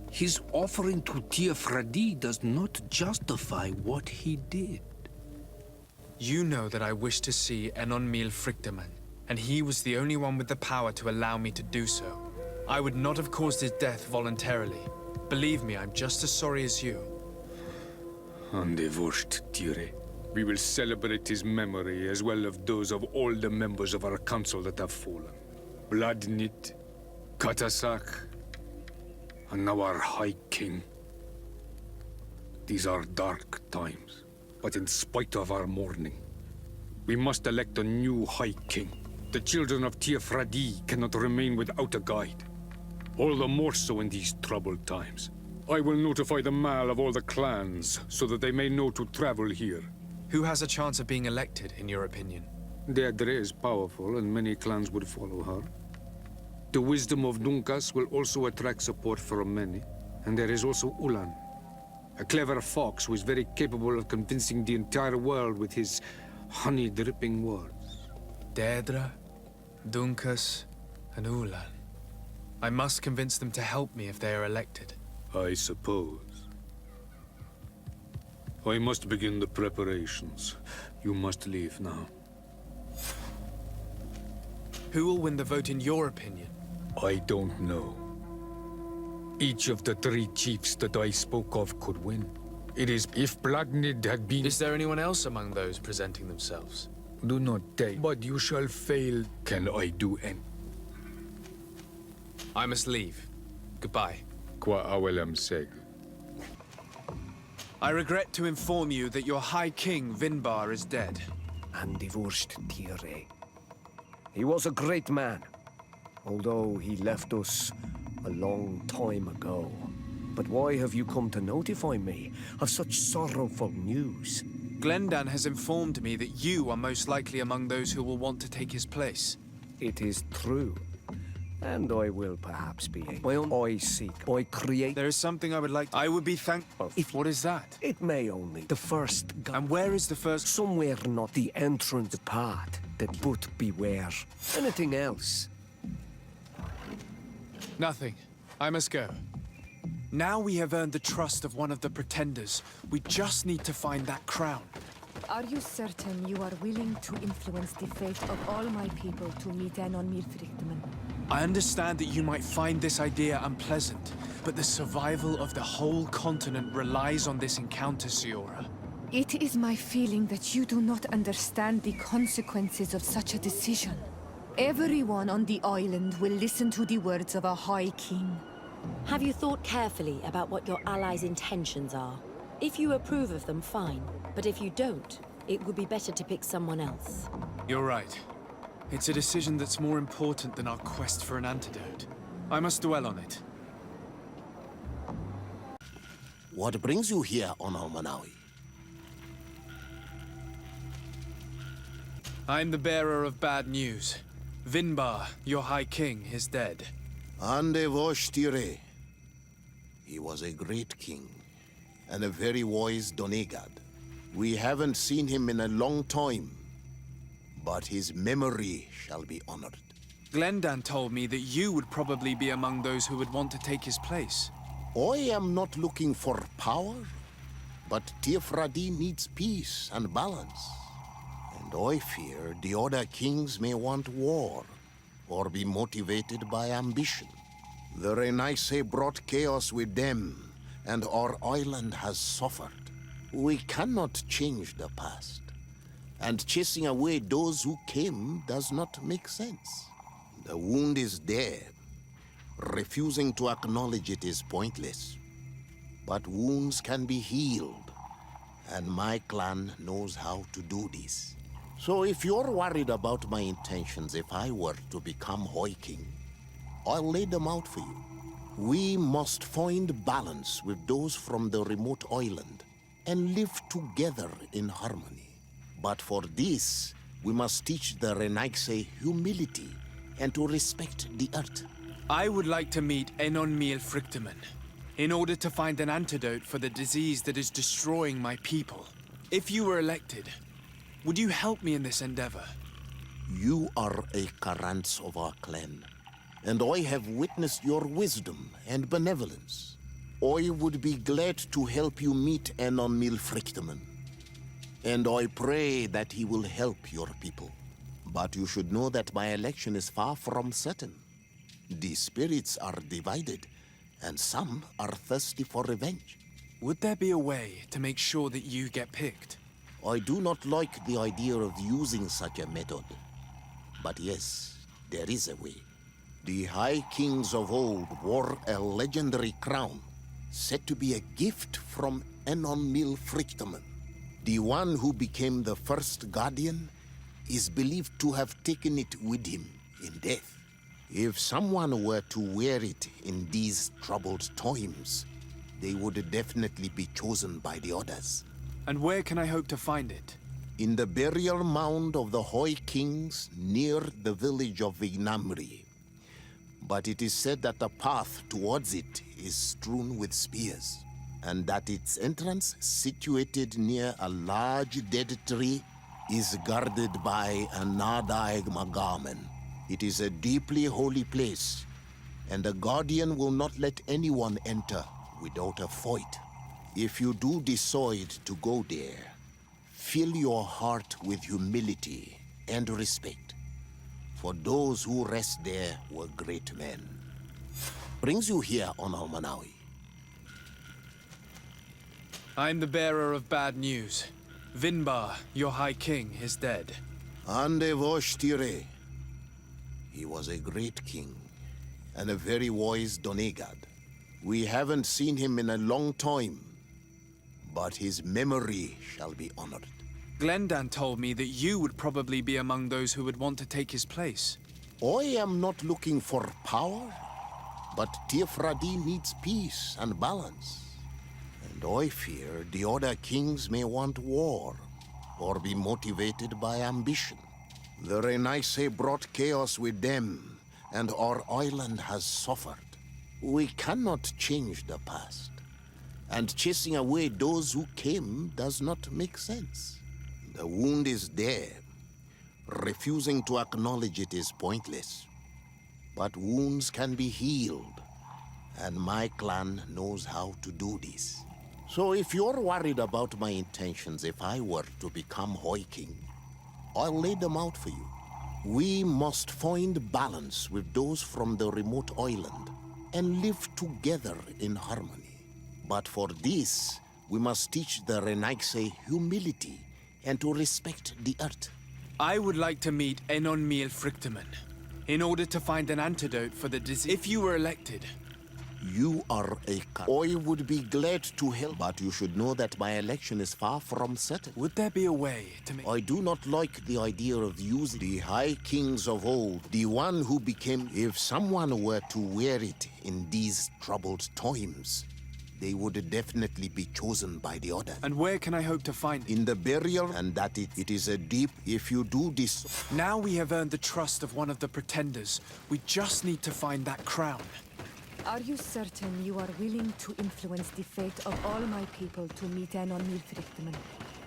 His offering to Tiafradi does not justify what he did. You know that I wish to see Enonmil Frichtemann, and he was the only one with the power to allow me to do so. I would not have caused his death voluntarily. Believe me, I'm just as sorry as you. Andevosht Tire. We will celebrate his memory as well as those of all the members of our council that have fallen. Bladnit, Katasach, and now our High King. These are dark times, but in spite of our mourning, we must elect a new High King. The children of Tiafradi cannot remain without a guide. All the more so in these troubled times. I will notify the Mal of all the clans, so that they may know to travel here. Who has a chance of being elected, in your opinion? Deirdre is powerful, and many clans would follow her. The wisdom of Dunkas will also attract support from many. And there is also Ulan, a clever fox who is very capable of convincing the entire world with his honey-dripping words. Deirdre, Dunkas, and Ulan. I must convince them to help me if they are elected. I suppose. I must begin the preparations. You must leave now. Who will win the vote in your opinion? I don't know. Each of the 3 chiefs that I spoke of could win. It is if Blagnid had been... Is there anyone else among those presenting themselves? Do not take, but you shall fail. Can I do any? I must leave. Goodbye. Qua awelem seg. I regret to inform you that your High King, Vinbar, is dead. Andevosht Tire. He was a great man, although he left us a long time ago. But why have you come to notify me of such sorrowful news? Glendan has informed me that you are most likely among those who will want to take his place. It is true. And I will perhaps be my own. I seek. I create. There is something I would like. I would be thankful. What is that? It may only. The first. And where is the first? Somewhere not the entrance path. That but beware. Anything else? Nothing. I must go. Now we have earned the trust of one of the pretenders. We just need to find that crown. Are you certain you are willing to influence the fate of all my people to meet Enonmil Frichtemann? I understand that you might find this idea unpleasant, but the survival of the whole continent relies on this encounter, Siora. It is my feeling that you do not understand the consequences of such a decision. Everyone on the island will listen to the words of a High King. Have you thought carefully about what your allies' intentions are? If you approve of them, fine. But if you don't, it would be better to pick someone else. You're right. It's a decision that's more important than our quest for an antidote. I must dwell on it. What brings you here, Manawi? I'm the bearer of bad news. Vinbar, your High King, is dead. Andevosht Tire. He was a great king, and a very wise Donegad. We haven't seen him in a long time, but his memory shall be honored. Glendan told me that you would probably be among those who would want to take his place. I am not looking for power, but Tirfradi needs peace and balance. And I fear the other kings may want war, or be motivated by ambition. The Renaisse brought chaos with them, and our island has suffered. We cannot change the past, and chasing away those who came does not make sense. The wound is there. Refusing to acknowledge it is pointless. But wounds can be healed, and my clan knows how to do this. So if you're worried about my intentions if I were to become Hoi King, I'll lay them out for you. We must find balance with those from the remote island and live together in harmony. But for this, we must teach the Renaisse humility and to respect the earth. I would like to meet Enonmil Frictamen in order to find an antidote for the disease that is destroying my people. If you were elected, would you help me in this endeavor? You are a Karants of our clan, and I have witnessed your wisdom and benevolence. I would be glad to help you meet Enonmil Frictamen, and I pray that he will help your people. But you should know that my election is far from certain. The spirits are divided, and some are thirsty for revenge. Would there be a way to make sure that you get picked? I do not like the idea of using such a method. But yes, there is a way. The High Kings of old wore a legendary crown, said to be a gift from Enonmil Frictamen. The one who became the first guardian is believed to have taken it with him in death. If someone were to wear it in these troubled times, they would definitely be chosen by the others. And where can I hope to find it? In the burial mound of the Hoi Kings near the village of Vignamri. But it is said that the path towards it is strewn with spears, and that its entrance, situated near a large dead tree, is guarded by a Nadaig Magamen. It is a deeply holy place, and the Guardian will not let anyone enter without a fight. If you do decide to go there, fill your heart with humility and respect, for those who rest there were great men. Brings you here on Almanawi. I'm the bearer of bad news. Vinbar, your High King, is dead. Ande vosh tire. He was a great king, and a very wise Donegad. We haven't seen him in a long time, but his memory shall be honored. Glendan told me that you would probably be among those who would want to take his place. I am not looking for power, but Tirfradi needs peace and balance. And I fear the other kings may want war, or be motivated by ambition. The Renaisse brought chaos with them, and our island has suffered. We cannot change the past, and chasing away those who came does not make sense. The wound is there. Refusing to acknowledge it is pointless. But wounds can be healed, and my clan knows how to do this. So if you're worried about my intentions if I were to become Hoi King, I'll lay them out for you. We must find balance with those from the remote island and live together in harmony. But for this, we must teach the Renaisse humility and to respect the earth. I would like to meet Enonmil Frictamen in order to find an antidote for the disease. If you were elected, you are a I would be glad to help, but you should know that my election is far from certain. Would there be a way to make... I do not like the idea of using the High Kings of old, the one who became... If someone were to wear it in these troubled times, they would definitely be chosen by the others. And where can I hope to find it? In the burial, and that it is a deep... If you do this... Now we have earned the trust of one of the pretenders. We just need to find that crown. Are you certain you are willing to influence the fate of all my people to meet Enonmil Frictamen?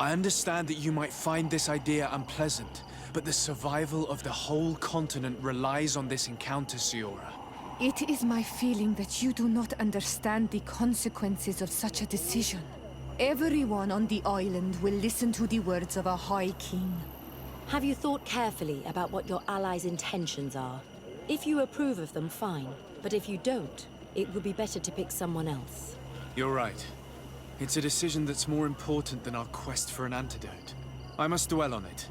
I understand that you might find this idea unpleasant, but the survival of the whole continent relies on this encounter, Siora. It is my feeling that you do not understand the consequences of such a decision. Everyone on the island will listen to the words of a High King. Have you thought carefully about what your allies' intentions are? If you approve of them, fine. But if you don't, it would be better to pick someone else. You're right. It's a decision that's more important than our quest for an antidote. I must dwell on it.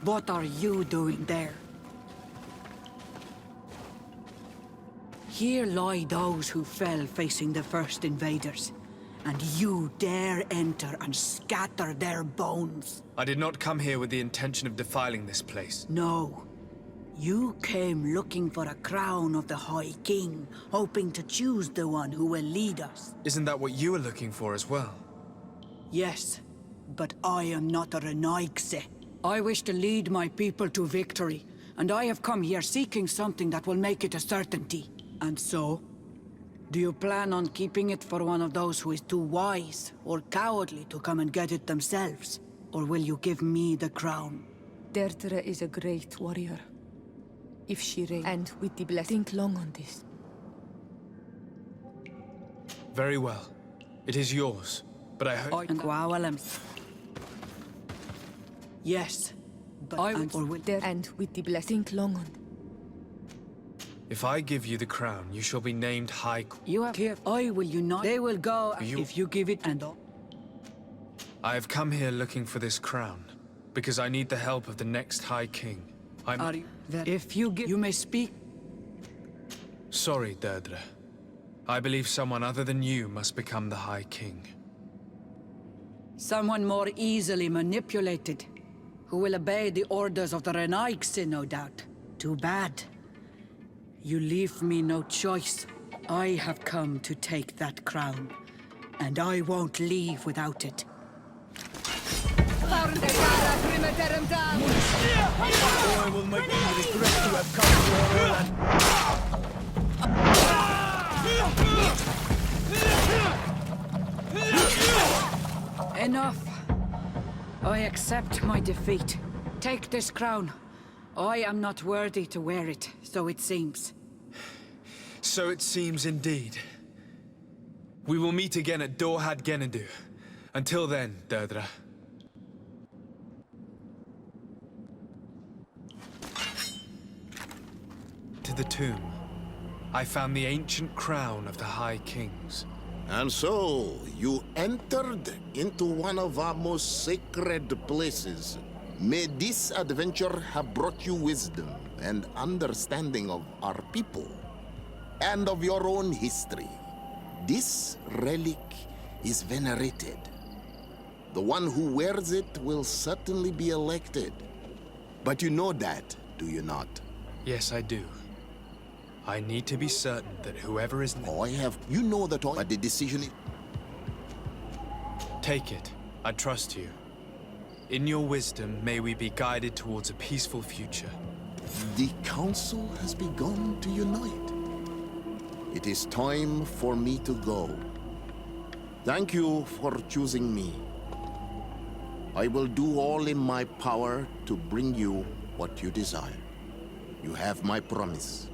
What are you doing there? Here lie those who fell facing the first invaders, and you dare enter and scatter their bones. I did not come here with the intention of defiling this place. No. You came looking for a crown of the High King, hoping to choose the one who will lead us. Isn't that what you were looking for as well? Yes, but I am not a Renaigse. I wish to lead my people to victory, and I have come here seeking something that will make it a certainty. And so, do you plan on keeping it for one of those who is too wise or cowardly to come and get it themselves? Or will you give me the crown? Deirdre is a great warrior. If she reigns, and with the blessing, think long on this. Very well. It is yours, but I hope... Yes, but and with the blessing, think long on. If I give you the crown, you shall be named High Queen. You have here. I will unite. They will go if you give it and all. I have come here looking for this crown, because I need the help of the next High King. If you give, you may speak. Sorry, Deirdre. I believe someone other than you must become the High King. Someone more easily manipulated, who will obey the orders of the Renaigse, no doubt. Too bad. You leave me no choice. I have come to take that crown, and I won't leave without it. I will make you regret to have come to Enough. I accept my defeat. Take this crown. I am not worthy to wear it, so it seems. So it seems indeed. We will meet again at Dorhad Genadu. Until then, Deirdre. To the tomb, I found the ancient crown of the High Kings. And so, you entered into one of our most sacred places. May this adventure have brought you wisdom and understanding of our people and of your own history. This relic is venerated. The one who wears it will certainly be elected. But you know that, do you not? Yes, I do. I need to be certain that whoever is... You know that all... But the decision is... Take it. I trust you. In your wisdom, may we be guided towards a peaceful future. The Council has begun to unite. It is time for me to go. Thank you for choosing me. I will do all in my power to bring you what you desire. You have my promise.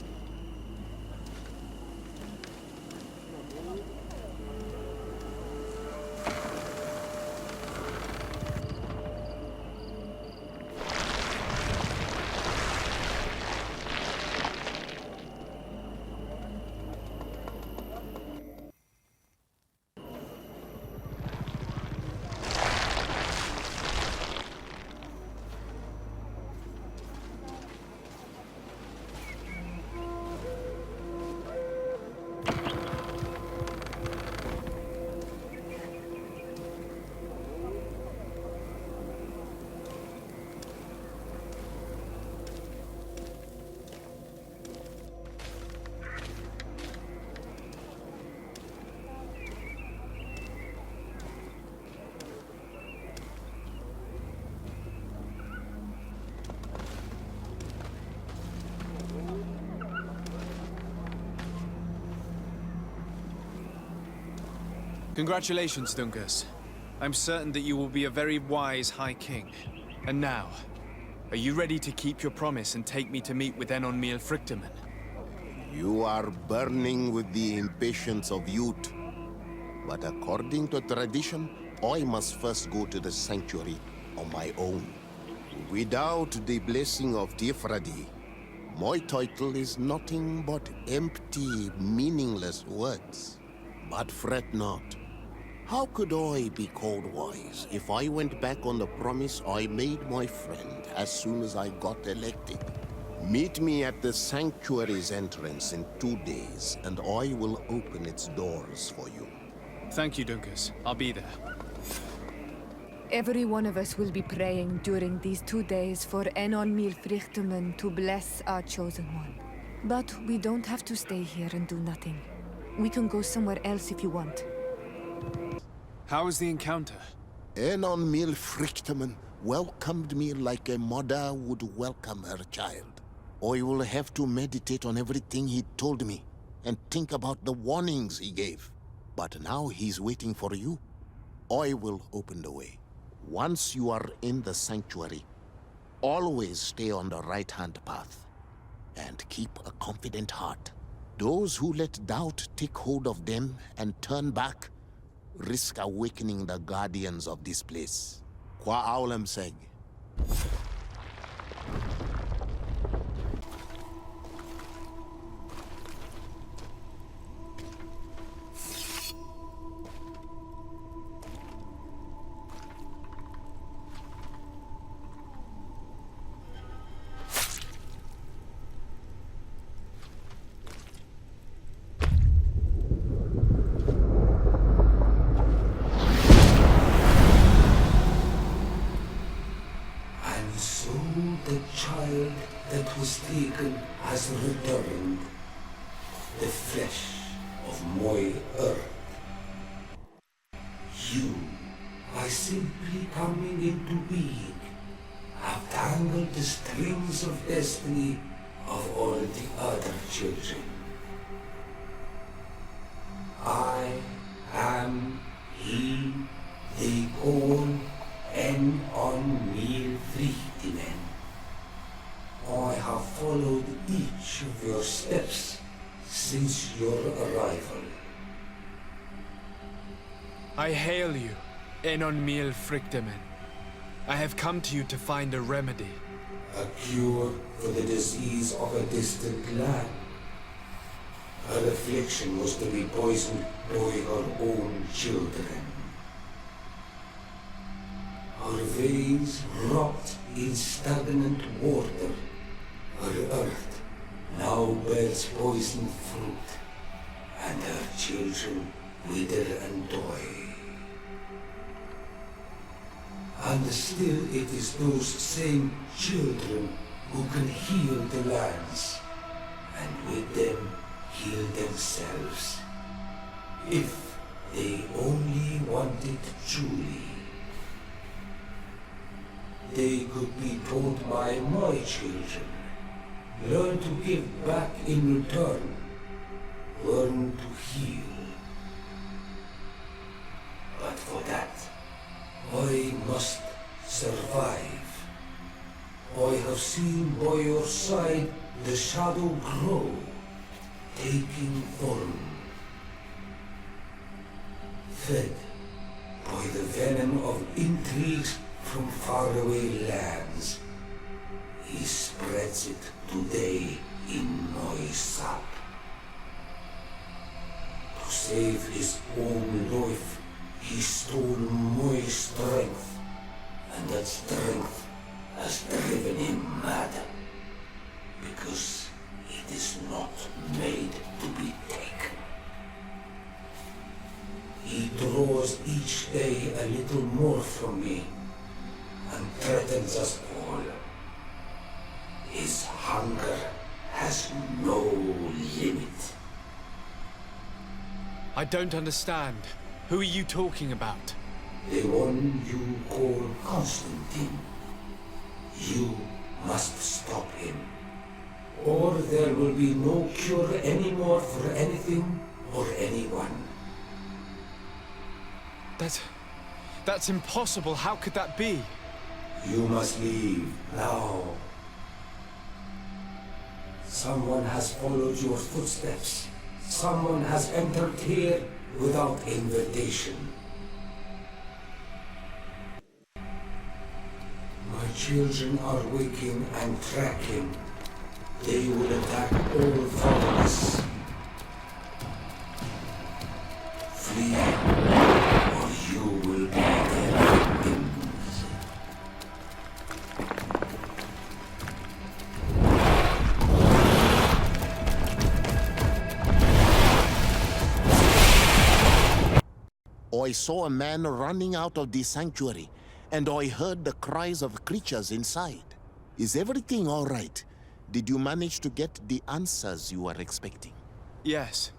Congratulations, Dunkus. I'm certain that you will be a very wise High King. And now, are you ready to keep your promise and take me to meet with Enon Miel Frichtemann? You are burning with the impatience of youth. But according to tradition, I must first go to the sanctuary on my own. Without the blessing of Tifradi, my title is nothing but empty, meaningless words. But fret not. How could I be called wise if I went back on the promise I made my friend as soon as I got elected? Meet me at the sanctuary's entrance in 2 days, and I will open its doors for you. Thank you, Dunkus. I'll be there. Every one of us will be praying during these 2 days for Enon Miel Frichtemann to bless our chosen one. But we don't have to stay here and do nothing. We can go somewhere else if you want. How was the encounter? Enon Miel Frichtemann welcomed me like a mother would welcome her child. I will have to meditate on everything he told me and think about the warnings he gave. But now he's waiting for you. I will open the way. Once you are in the sanctuary, always stay on the right-hand path and keep a confident heart. Those who let doubt take hold of them and turn back risk awakening the guardians of this place. Qua aulem seg. Taken has returned, the flesh of my earth. You, by simply coming into being, have tangled the strings of destiny of all the other children. I am he they call Enon Miel Frichtemann. I have followed each of your steps since your arrival. I hail you, Enon Miel Frichtemann. I have come to you to find a remedy. A cure for the disease of a distant land. Her affliction was to be poisoned by her own children. Her veins rot in stagnant water. Her earth now bears poisoned fruit, and her children wither and die. And still it is those same children who can heal the lands, and with them heal themselves, if they only want it truly. They could be taught by my children. Learn to give back in return. Learn to heal. But for that, I must survive. I have seen by your side the shadow grow, taking form. Fed by the venom of intrigues from faraway lands, he spreads it today in my sap. To save his own life, he stole my strength, and that strength has driven him mad, because it is not made to be taken. He draws each day a little more from me, and threatens us all. His hunger has no limit. I don't understand. Who are you talking about? The one you call Constantine. You must stop him, or there will be no cure anymore for anything or anyone. That's impossible. How could that be? You must leave now. Someone has followed your footsteps. Someone has entered here without invitation. My children are waking and tracking. They will attack all foreigners. Flee, or you will be their victims. I saw a man running out of the sanctuary, and I heard the cries of creatures inside. Is everything all right? Did you manage to get the answers you were expecting? Yes.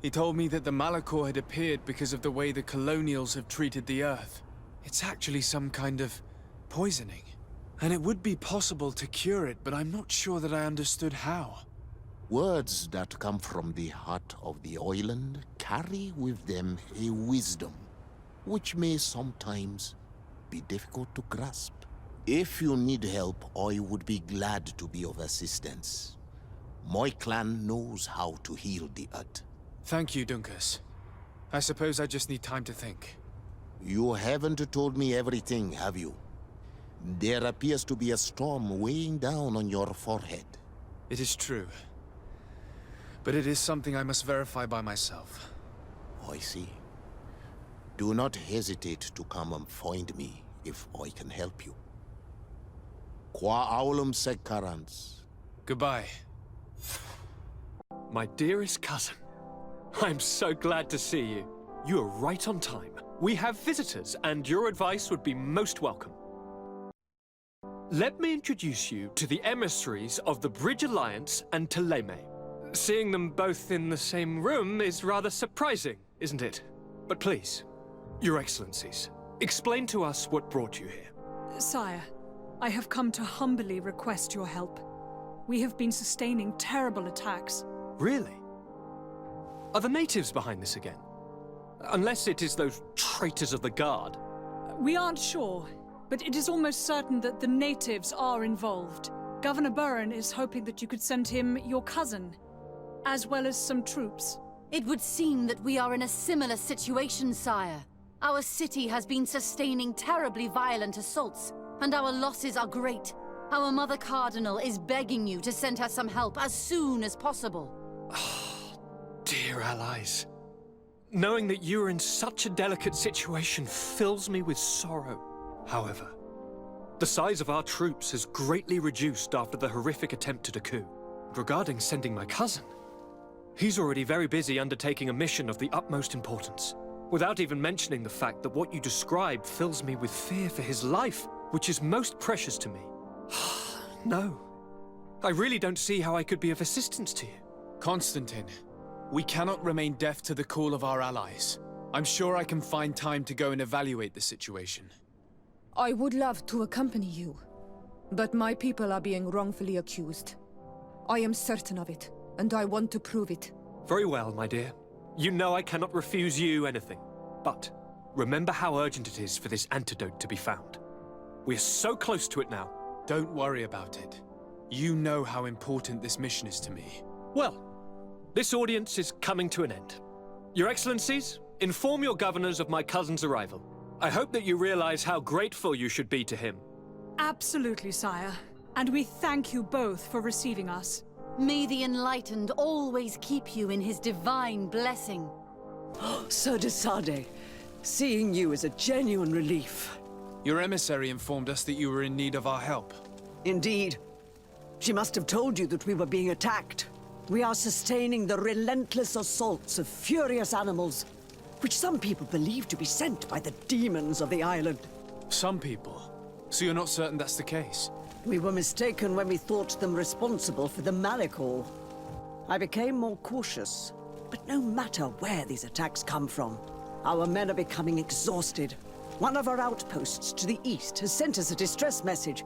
He told me that the Malachor had appeared because of the way the colonials have treated the Earth. It's actually some kind of poisoning. And it would be possible to cure it, but I'm not sure that I understood how. Words that come from the heart of the island carry with them a wisdom, which may sometimes be difficult to grasp. If you need help, I would be glad to be of assistance. My clan knows how to heal the earth. Thank you, Dunkus. I suppose I just need time to think. You haven't told me everything, have you? There appears to be a storm weighing down on your forehead. It is true. But it is something I must verify by myself. I see. Do not hesitate to come and find me if I can help you. Qua aulum secarans. Goodbye. My dearest cousin, I'm so glad to see you. You are right on time. We have visitors, and your advice would be most welcome. Let me introduce you to the emissaries of the Bridge Alliance and Teleme. Seeing them both in the same room is rather surprising, isn't it? But please, Your Excellencies, explain to us what brought you here. Sire, I have come to humbly request your help. We have been sustaining terrible attacks. Really? Are the natives behind this again? Unless it is those traitors of the Guard. We aren't sure, but it is almost certain that the natives are involved. Governor Burren is hoping that you could send him your cousin, as well as some troops. It would seem that we are in a similar situation, sire. Our city has been sustaining terribly violent assaults, and our losses are great. Our Mother Cardinal is begging you to send her some help as soon as possible. Dear allies, knowing that you are in such a delicate situation fills me with sorrow. However, the size of our troops has greatly reduced after the horrific attempt at a coup. Regarding sending my cousin, he's already very busy undertaking a mission of the utmost importance, without even mentioning the fact that what you describe fills me with fear for his life, which is most precious to me. No, I really don't see how I could be of assistance to you. Constantine, we cannot remain deaf to the call of our allies. I'm sure I can find time to go and evaluate the situation. I would love to accompany you, but my people are being wrongfully accused. I am certain of it, and I want to prove it. Very well, my dear. You know I cannot refuse you anything. But remember how urgent it is for this antidote to be found. We're so close to it now. Don't worry about it. You know how important this mission is to me. Well, this audience is coming to an end. Your Excellencies, inform your governors of my cousin's arrival. I hope that you realize how grateful you should be to him. Absolutely, sire. And we thank you both for receiving us. May the Enlightened always keep you in his divine blessing. Sir de Sade, seeing you is a genuine relief. Your emissary informed us that you were in need of our help. Indeed. She must have told you that we were being attacked. We are sustaining the relentless assaults of furious animals, which some people believe to be sent by the demons of the island. Some people? So you're not certain that's the case? We were mistaken when we thought them responsible for the Malachor. I became more cautious. But no matter where these attacks come from, our men are becoming exhausted. One of our outposts to the east has sent us a distress message.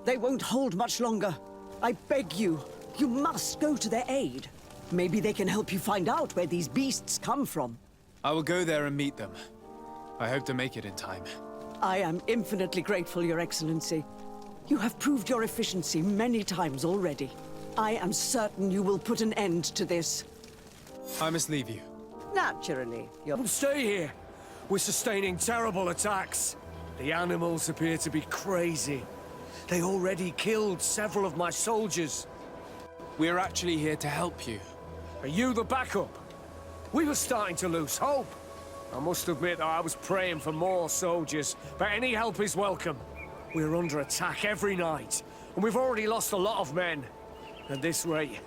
They won't hold much longer. I beg you, you must go to their aid. Maybe they can help you find out where these beasts come from. I will go there and meet them. I hope to make it in time. I am infinitely grateful, Your Excellency. You have proved your efficiency many times already. I am certain you will put an end to this. I must leave you. Naturally, Your... Stay here. We're sustaining terrible attacks. The animals appear to be crazy. They already killed several of my soldiers. We're actually here to help you. Are you the backup? We were starting to lose hope. I must admit that I was praying for more soldiers, but any help is welcome. We're under attack every night, and we've already lost a lot of men. At this rate,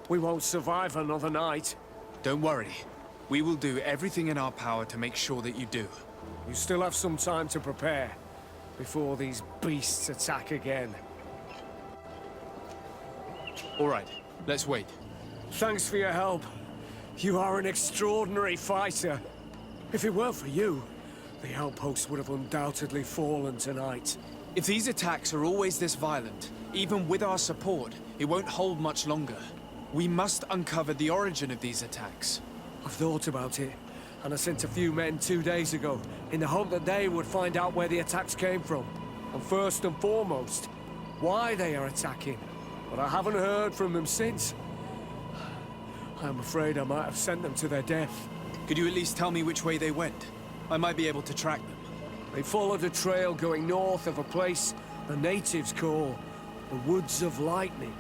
we won't survive another night. Don't worry. We will do everything in our power to make sure that you do. You still have some time to prepare, before these beasts attack again. All right, let's wait. Thanks for your help. You are an extraordinary fighter. If it weren't for you, the outpost would have undoubtedly fallen tonight. If these attacks are always this violent, even with our support, it won't hold much longer. We must uncover the origin of these attacks. I've thought about it, and I sent a few men 2 days ago, in the hope that they would find out where the attacks came from. And first and foremost, why they are attacking. But I haven't heard from them since. I'm afraid I might have sent them to their death. Could you at least tell me which way they went? I might be able to track them. They followed a trail going north of a place the natives call the Woods of Lightning.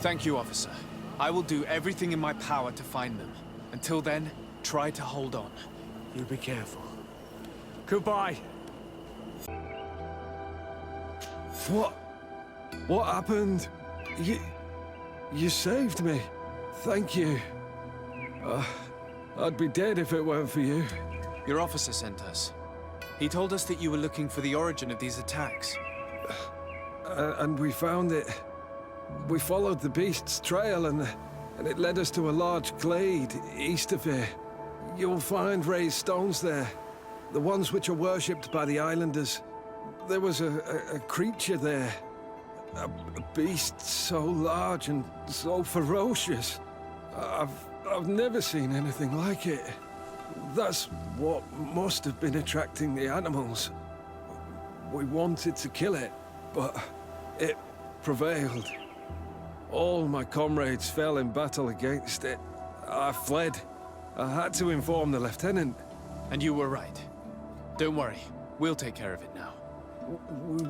Thank you, officer. I will do everything in my power to find them. Until then, try to hold on. You be careful. Goodbye. What happened? You saved me. Thank you. I'd be dead if it weren't for you. Your officer sent us. He told us that you were looking for the origin of these attacks. And we found it. We followed the beast's trail and it led us to a large glade east of here. You'll find raised stones there. The ones which are worshipped by the islanders. There was a creature there. A beast so large and so ferocious. I've never seen anything like it. That's what must have been attracting the animals. We wanted to kill it, but it prevailed. All my comrades fell in battle against it. I fled. I had to inform the lieutenant. And you were right. Don't worry, we'll take care of it now.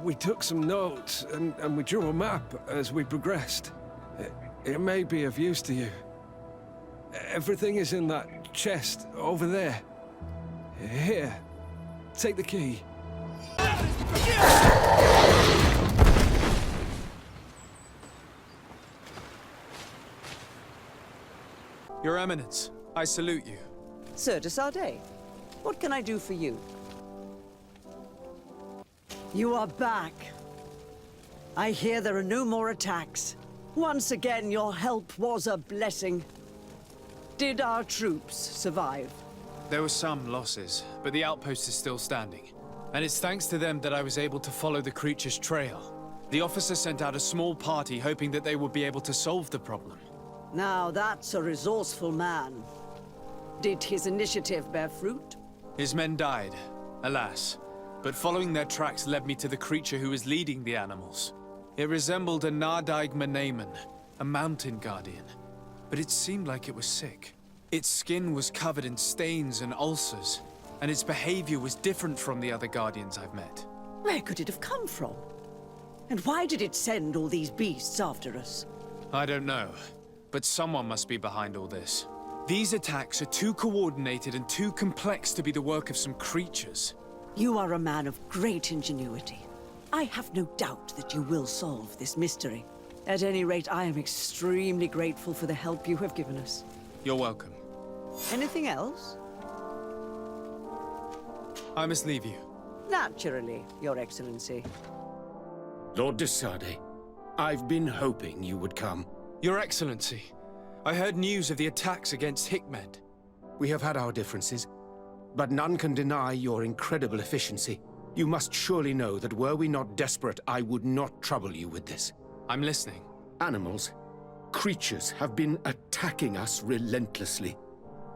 We took some notes, and we drew a map as we progressed. It may be of use to you. Everything is in that chest over there. Here, take the key. Your Eminence, I salute you. Sir de Sardet, what can I do for you? You are back. I hear there are no more attacks. Once again, your help was a blessing. Did our troops survive? There were some losses, but the outpost is still standing. And it's thanks to them that I was able to follow the creature's trail. The officer sent out a small party hoping that they would be able to solve the problem. Now that's a resourceful man. Did his initiative bear fruit? His men died, alas. But following their tracks led me to the creature who was leading the animals. It resembled a Nardaig Meneman, a mountain guardian. But it seemed like it was sick. Its skin was covered in stains and ulcers, and its behavior was different from the other guardians I've met. Where could it have come from? And why did it send all these beasts after us? I don't know, but someone must be behind all this. These attacks are too coordinated and too complex to be the work of some creatures. You are a man of great ingenuity. I have no doubt that you will solve this mystery. At any rate, I am extremely grateful for the help you have given us. You're welcome. Anything else? I must leave you. Naturally, Your Excellency. Lord de Sardet, I've been hoping you would come. Your Excellency, I heard news of the attacks against Hikmed. We have had our differences, but none can deny your incredible efficiency. You must surely know that were we not desperate, I would not trouble you with this. I'm listening. Animals, creatures have been attacking us relentlessly.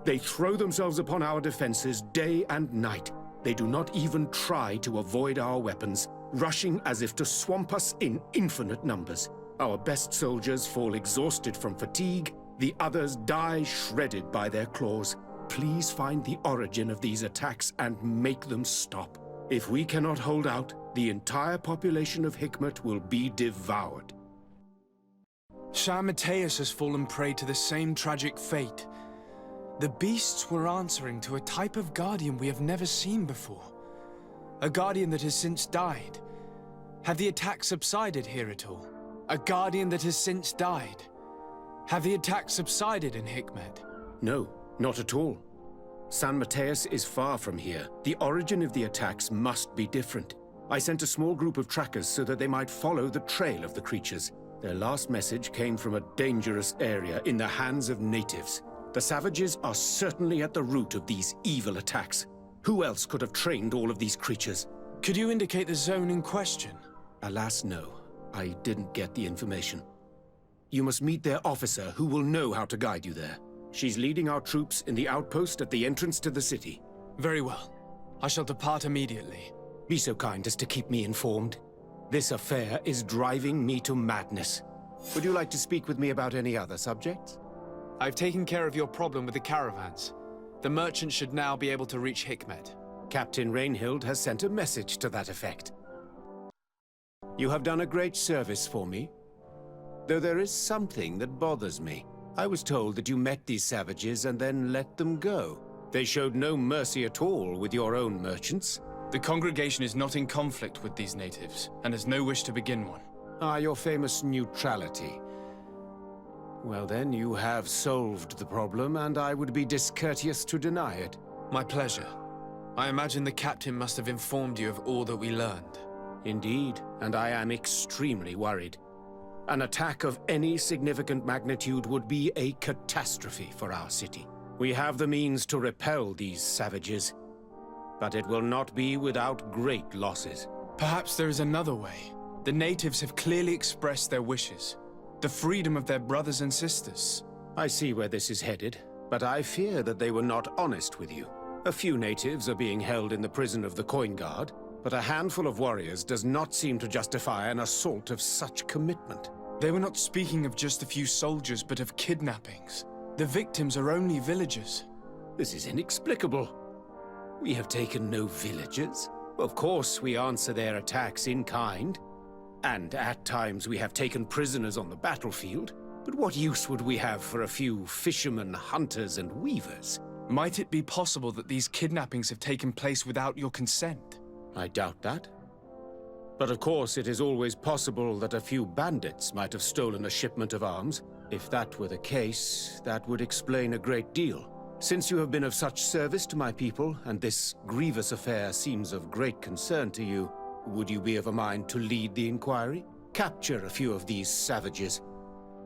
They throw themselves upon our defenses day and night. They do not even try to avoid our weapons, rushing as if to swamp us in infinite numbers. Our best soldiers fall exhausted from fatigue, the others die shredded by their claws. Please find the origin of these attacks and make them stop. If we cannot hold out, the entire population of Hikmet will be devoured. Shah Mateus has fallen prey to the same tragic fate. The beasts were answering to a type of guardian we have never seen before. A guardian that has since died. Have the attacks subsided here at all? A guardian that has since died. Have the attacks subsided in Hikmet? No, not at all. San Mateus is far from here. The origin of the attacks must be different. I sent a small group of trackers so that they might follow the trail of the creatures. Their last message came from a dangerous area in the hands of natives. The savages are certainly at the root of these evil attacks. Who else could have trained all of these creatures? Could you indicate the zone in question? Alas, no. I didn't get the information. You must meet their officer, who will know how to guide you there. She's leading our troops in the outpost at the entrance to the city. Very well. I shall depart immediately. Be so kind as to keep me informed. This affair is driving me to madness. Would you like to speak with me about any other subjects? I've taken care of your problem with the caravans. The merchants should now be able to reach Hikmet. Captain Rainhild has sent a message to that effect. You have done a great service for me. Though there is something that bothers me. I was told that you met these savages and then let them go. They showed no mercy at all with your own merchants. The congregation is not in conflict with these natives, and has no wish to begin one. Ah, your famous neutrality. Well then, you have solved the problem, and I would be discourteous to deny it. My pleasure. I imagine the captain must have informed you of all that we learned. Indeed, and I am extremely worried. An attack of any significant magnitude would be a catastrophe for our city. We have the means to repel these savages, but it will not be without great losses. Perhaps there is another way. The natives have clearly expressed their wishes. The freedom of their brothers and sisters. I see where this is headed, but I fear that they were not honest with you. A few natives are being held in the prison of the Coin Guard, but a handful of warriors does not seem to justify an assault of such commitment. They were not speaking of just a few soldiers, but of kidnappings. The victims are only villagers. This is inexplicable. We have taken no villagers. Of course, we answer their attacks in kind. And at times we have taken prisoners on the battlefield. But what use would we have for a few fishermen, hunters, and weavers? Might it be possible that these kidnappings have taken place without your consent? I doubt that. But of course, it is always possible that a few bandits might have stolen a shipment of arms. If that were the case, that would explain a great deal. Since you have been of such service to my people, and this grievous affair seems of great concern to you, would you be of a mind to lead the inquiry? Capture a few of these savages.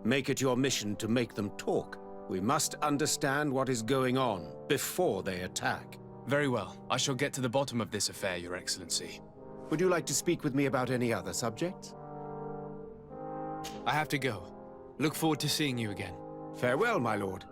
Make it your mission to make them talk. We must understand what is going on before they attack. Very well. I shall get to the bottom of this affair, Your Excellency. Would you like to speak with me about any other subjects? I have to go. Look forward to seeing you again. Farewell, my lord.